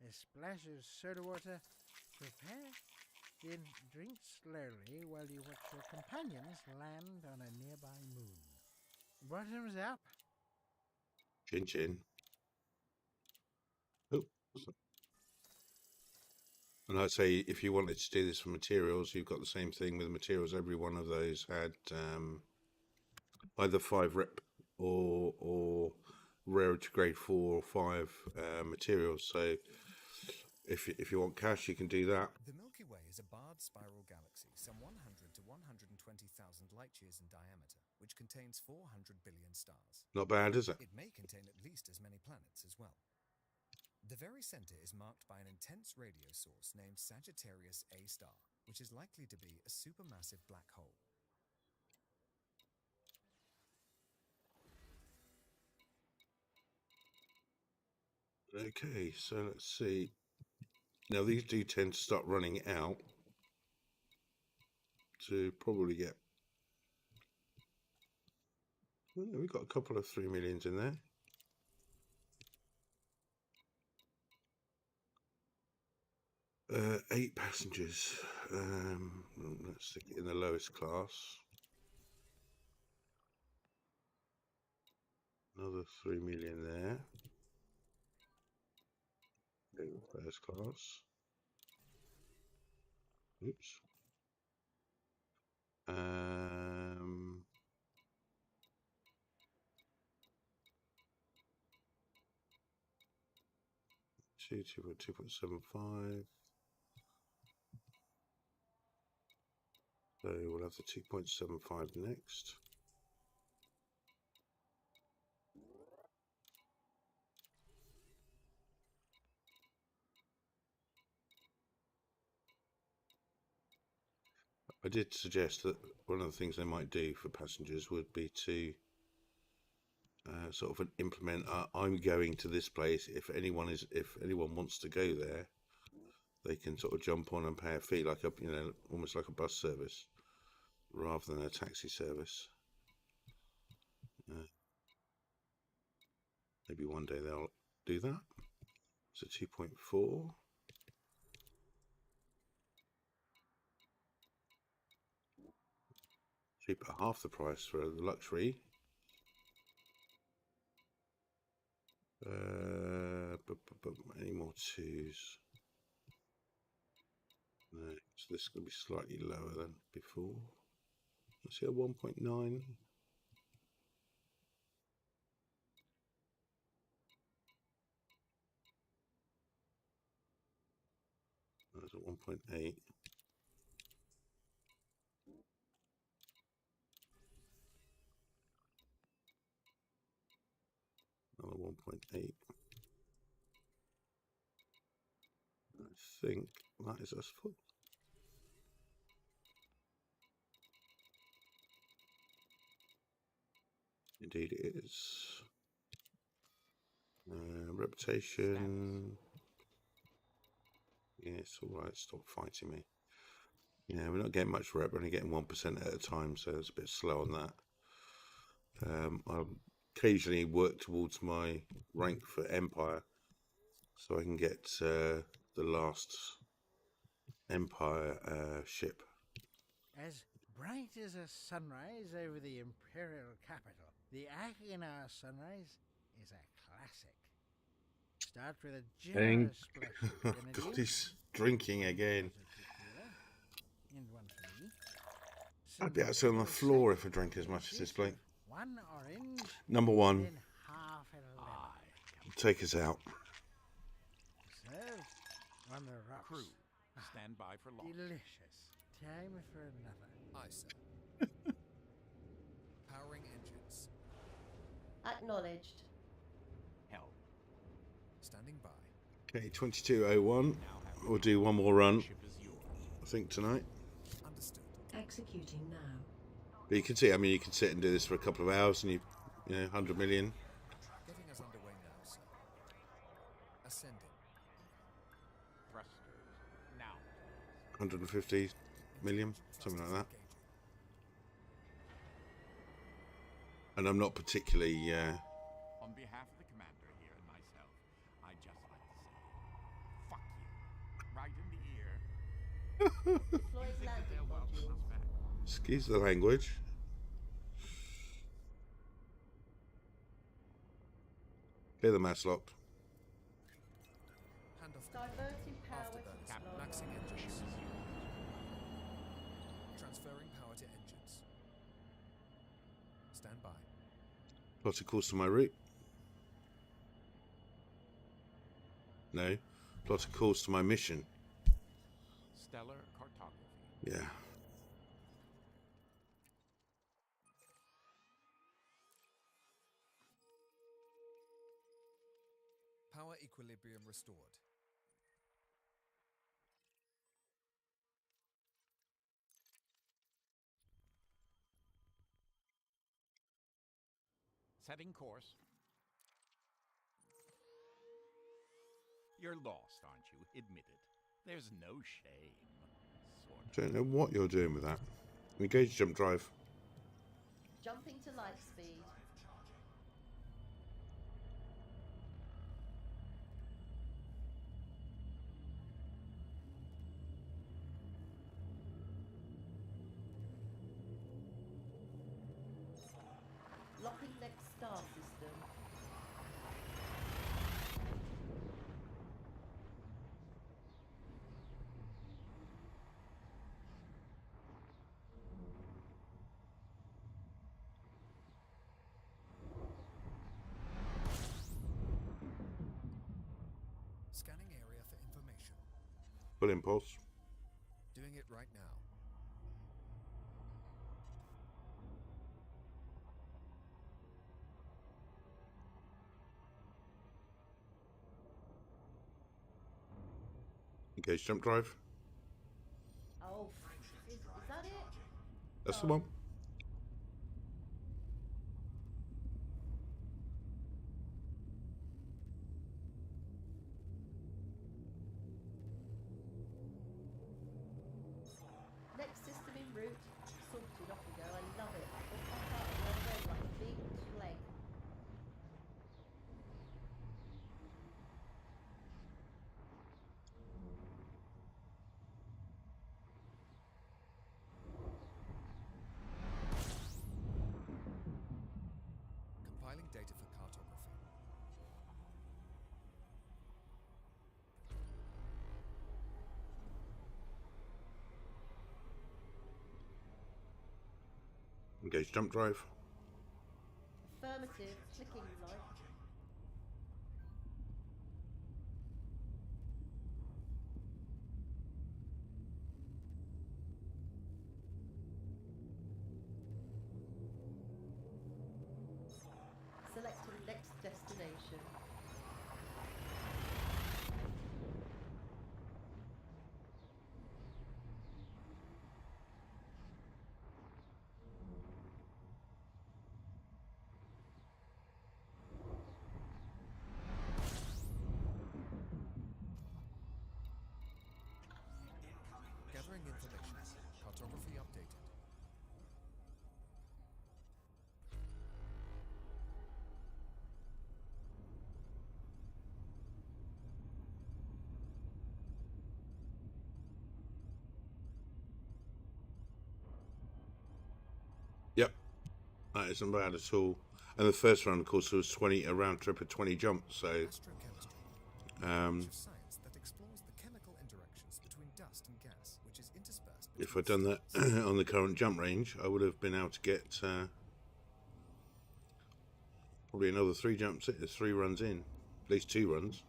a splash of soda water. Prepare, then drink slowly while you watch your companions land on a nearby moon. Bottoms up. Chin chin. Oh. And I'd say if you wanted to do this for materials, you've got the same thing with materials. Every one of those had either 5 rep or rarity grade 4 or 5 materials. So if you want cash, you can do that. The Milky Way is a barred spiral galaxy some 100 light years in diameter, which contains 400 billion stars. Not bad, is it? It may contain at least as many planets as well. The very center is marked by an intense radio source named Sagittarius A star, which is likely to be a supermassive black hole. Okay, so let's see. Now these do tend to start running out to probably get. We've got a couple of 3 millions in there. Eight passengers. Let's stick it in the lowest class. Another 3 million there. First class. Oops. 2.75. So we'll have the 2.75 next. I did suggest that one of the things they might do for passengers would be to sort of implement. I'm going to this place. If anyone wants to go there, they can sort of jump on and pay a fee, like almost like a bus service, rather than a taxi service. Maybe one day they'll do that. So 2.4. Cheap at half the price for the luxury. Any more twos? No, so this is going to be slightly lower than before. Let's see, a 1.9. That's a 1.8. Another 1.8. I think that is us full. Indeed it is. Reputation. Yeah, it's alright, stop fighting me. Yeah, we're not getting much rep, we're only getting 1% at a time, so it's a bit slow on that. I'll occasionally work towards my rank for Empire, so I can get the last Empire ship. As bright as a sunrise over the Imperial capital, the Achenar sunrise is a classic. Start with a generous splash of God, he's drinking again. And one for me. I'd be outside on the floor if I drank as much as this bloke. One orange. Number one. Then half a lemon. Take us out. Served on the rocks. Crew, stand by for launch. Delicious. Time for another. Aye, sir. Powering engines. Acknowledged. Hell. Standing by. Okay, 22:01. We'll do one more run, I think, tonight. Understood. Executing now. But you can see, I mean, you can sit and do this for a couple of hours and you know, 100 million. Getting us underway now, sir. Ascending. Thrusters, now. 150 million, something like that. And I'm not particularly... On behalf of the commander here and myself, I'd just like to say, fuck you, right in the ear. Deployed landing module. Excuse the language. Clear the mass lock. Hand off. Diverting power to Afterburner. Maxing engines. Transferring power to engines. Stand by. Plot a course to my route. No. Plot a course to my mission. Stellar cartography. Yeah. equilibrium restored. Setting course. You're lost, aren't you? Admit it. There's no shame. Sort of. Don't know what you're doing with that. Engage jump drive. Jumping to light speed. Locking next star system. Scanning area for information. Full impulse. Doing it right now. Engage jump drive. Oh, is that it? That's the one. Next system en route. Sorted, off we go. I love it. All pop out at the other end like a big flag. Compiling data for cartography. Engage jump drive. Affirmative. Clicking light. Selecting next destination. Gathering information. Cartography updated. Yep. That isn't bad at all. And the first run, of course, was a round trip of 20 jumps. So, Astrochemistry. Branch of science that explores the chemical interactions between dust and gas, which is interspersed if between I'd done that stars. on the current jump range, I would have been able to get probably another 3 runs in, at least 2 runs.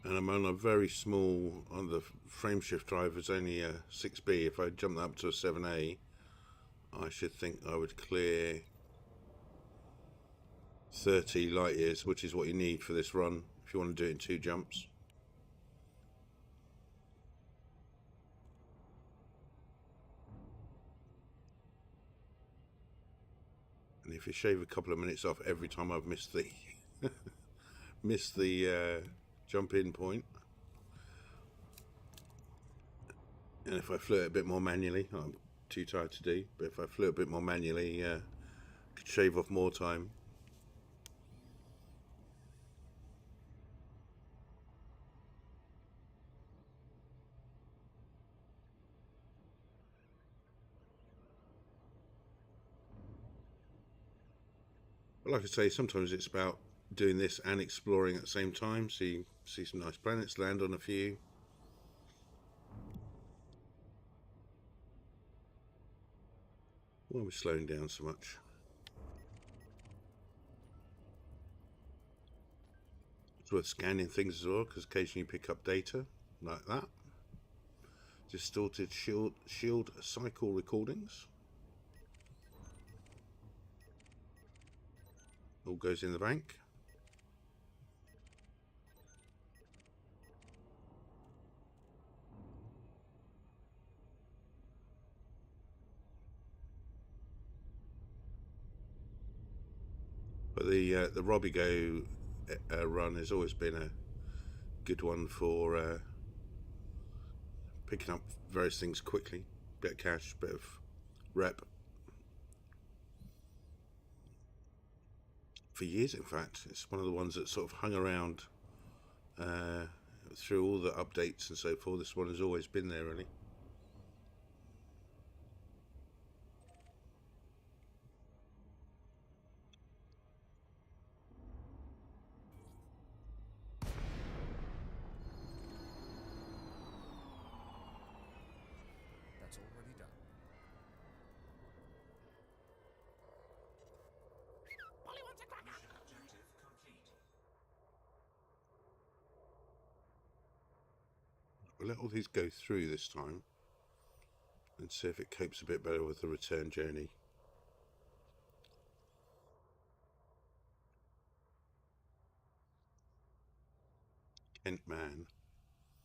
And I'm on a very small, on the frame shift drive, it's only a 6B. If I jump that up to a 7A, I should think I would clear 30 light years, which is what you need for this run if you want to do it in 2 jumps. And if you shave a couple of minutes off every time I've missed the jump in point, and if I flew it a bit more manually, I'm too tired to do, but if I flew it a bit more manually, could shave off more time. But like I say, sometimes it's about doing this and exploring at the same time, so you see some nice planets, land on a few. Why are we slowing down so much? It's worth scanning things as well, because occasionally you pick up data like that. Distorted shield cycle recordings. All goes in the bank. But the Robigo run has always been a good one for picking up various things quickly. Bit of cash, bit of rep. For years, in fact, it's one of the ones that sort of hung around through all the updates and so forth. This one has always been there, really. That's already done. Mission objective complete. We'll let all these go through this time and see if it copes a bit better with the return journey. Kent Man,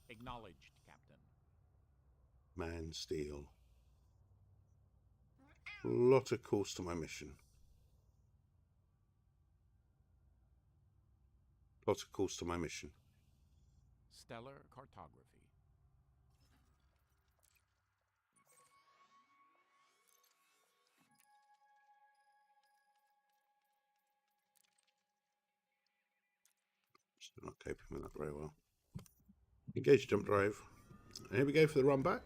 Acknowledged, Captain. Man Steel. Lot of calls to my mission. Lots of calls to my mission. Stellar cartography. Still not coping with that very well. Engage jump drive. And here we go for the run back.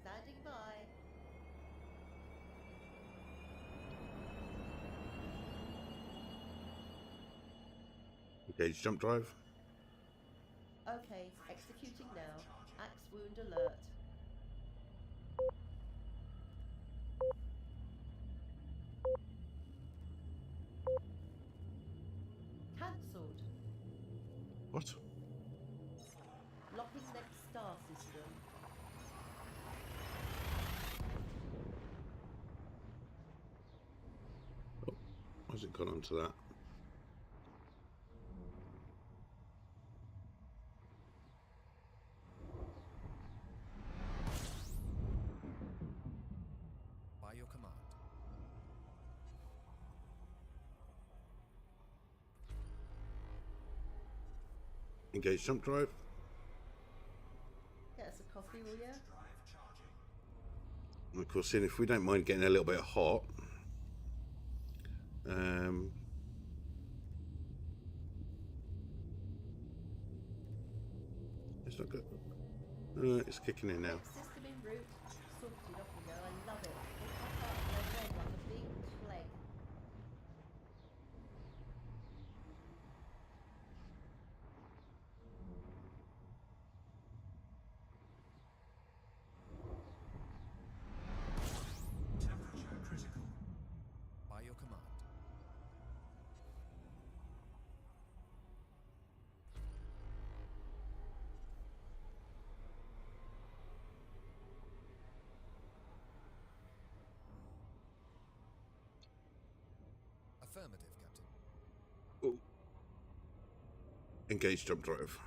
Standing by. Engage jump drive. Okay, executing now. Axe wound alert. Cancelled. What? Locking next star system. Why's it gone on to that? By your command. Engage jump drive. Get us a coffee, will ya? Drive charging. And of course, if we don't mind getting a little bit hot, it's not good. It's kicking in now. Next system en route. Sorted off we go. I love it. It popped up red like a big flag. Temperature critical. By your command. Affirmative, Captain. Engage jump drive.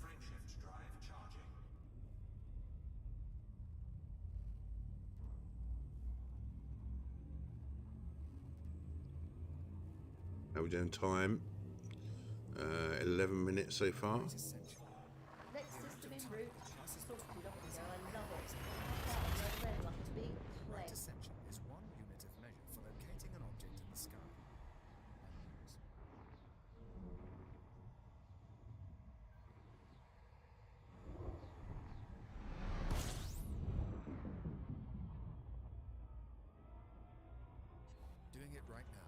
Frameshift drive charging. How are we doing time? 11 minutes so far. It's essential. Next system en route. Sorted off we go. I love it. It popped up red like a big Right flag. ascension is one unit of measure for locating an object in the sky. Doing it right now.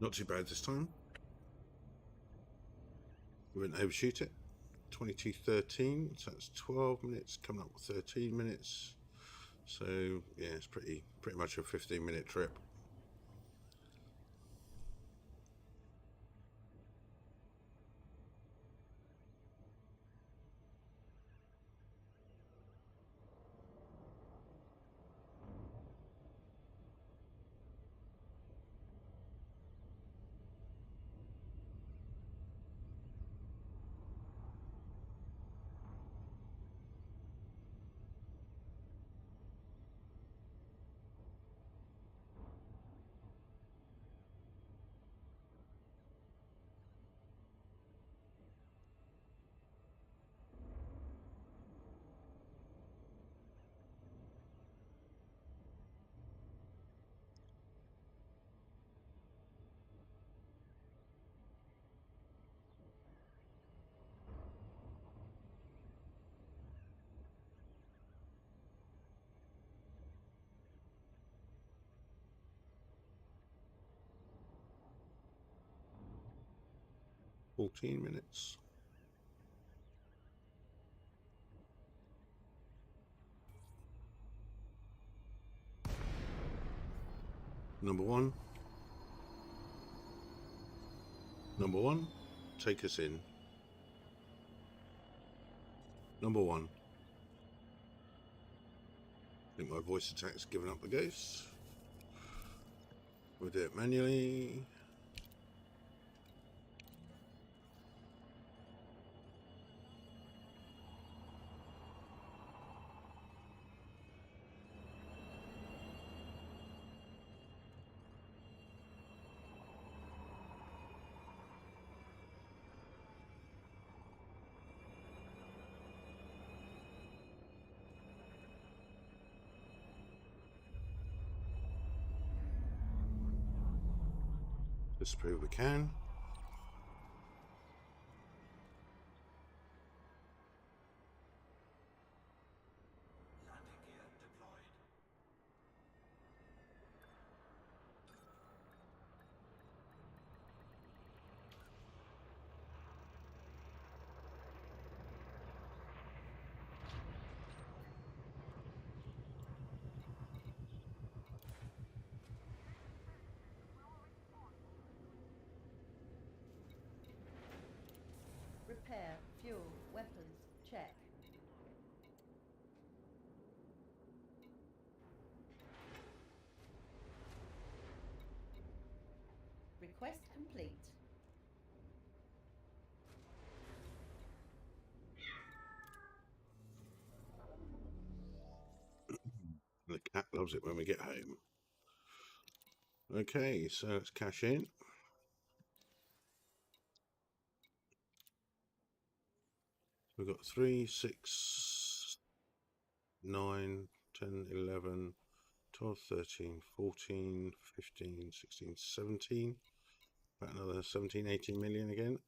Not too bad this time. We wouldn't overshoot it. 22:13, so that's 12 minutes, coming up with 13 minutes. So yeah, it's pretty much a 15-minute trip. $14 minutes. Number one, take us in. Number one. I think my voice attack's given up the ghost. We'll do it manually. Just prove we can. Landing gear deployed. Repair, fuel, weapons, check. Request complete. The cat loves it when we get home. Okay, so let's cash in. We've got 3, 6, 9, 10, 11, 12, 13, 14, 15, 16, 17. About another 17, 18 million again.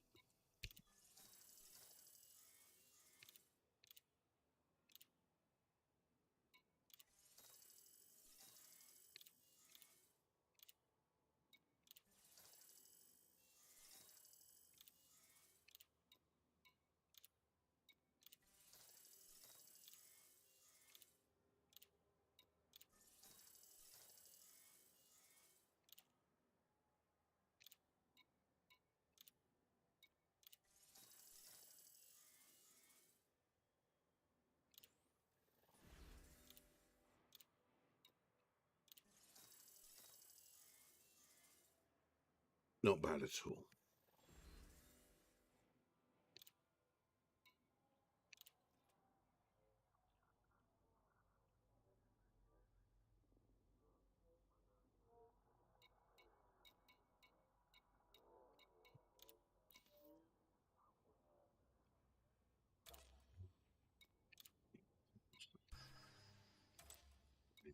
Not bad at all.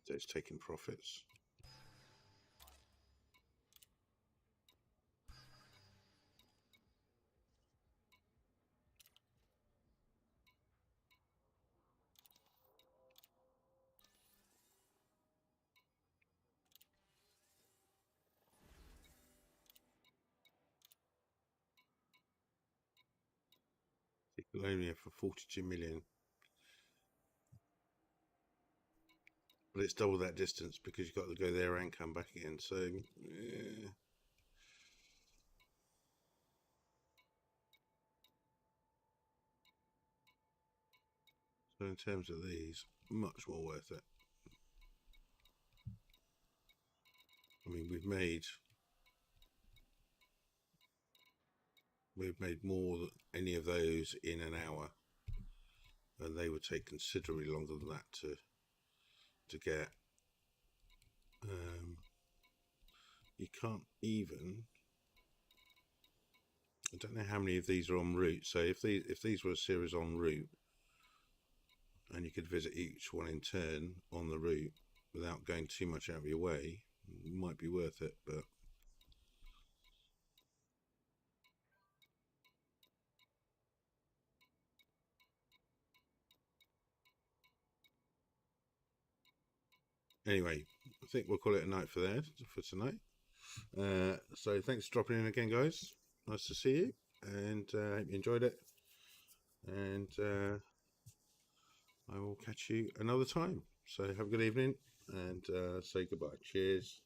Those taking profits. Beluga for 42 million. But it's double that distance because you've got to go there and come back again. So, yeah. So in terms of these, much more worth it. I mean, we've made more than any of those in an hour, and they would take considerably longer than that to get. You can't even. I don't know how many of these are en route. So if these were a series en route, and you could visit each one in turn on the route without going too much out of your way, it might be worth it. But anyway, I think we'll call it a night for tonight. So thanks for dropping in again, guys. Nice to see you, and I hope you enjoyed it. And I will catch you another time. So have a good evening, and say goodbye. Cheers.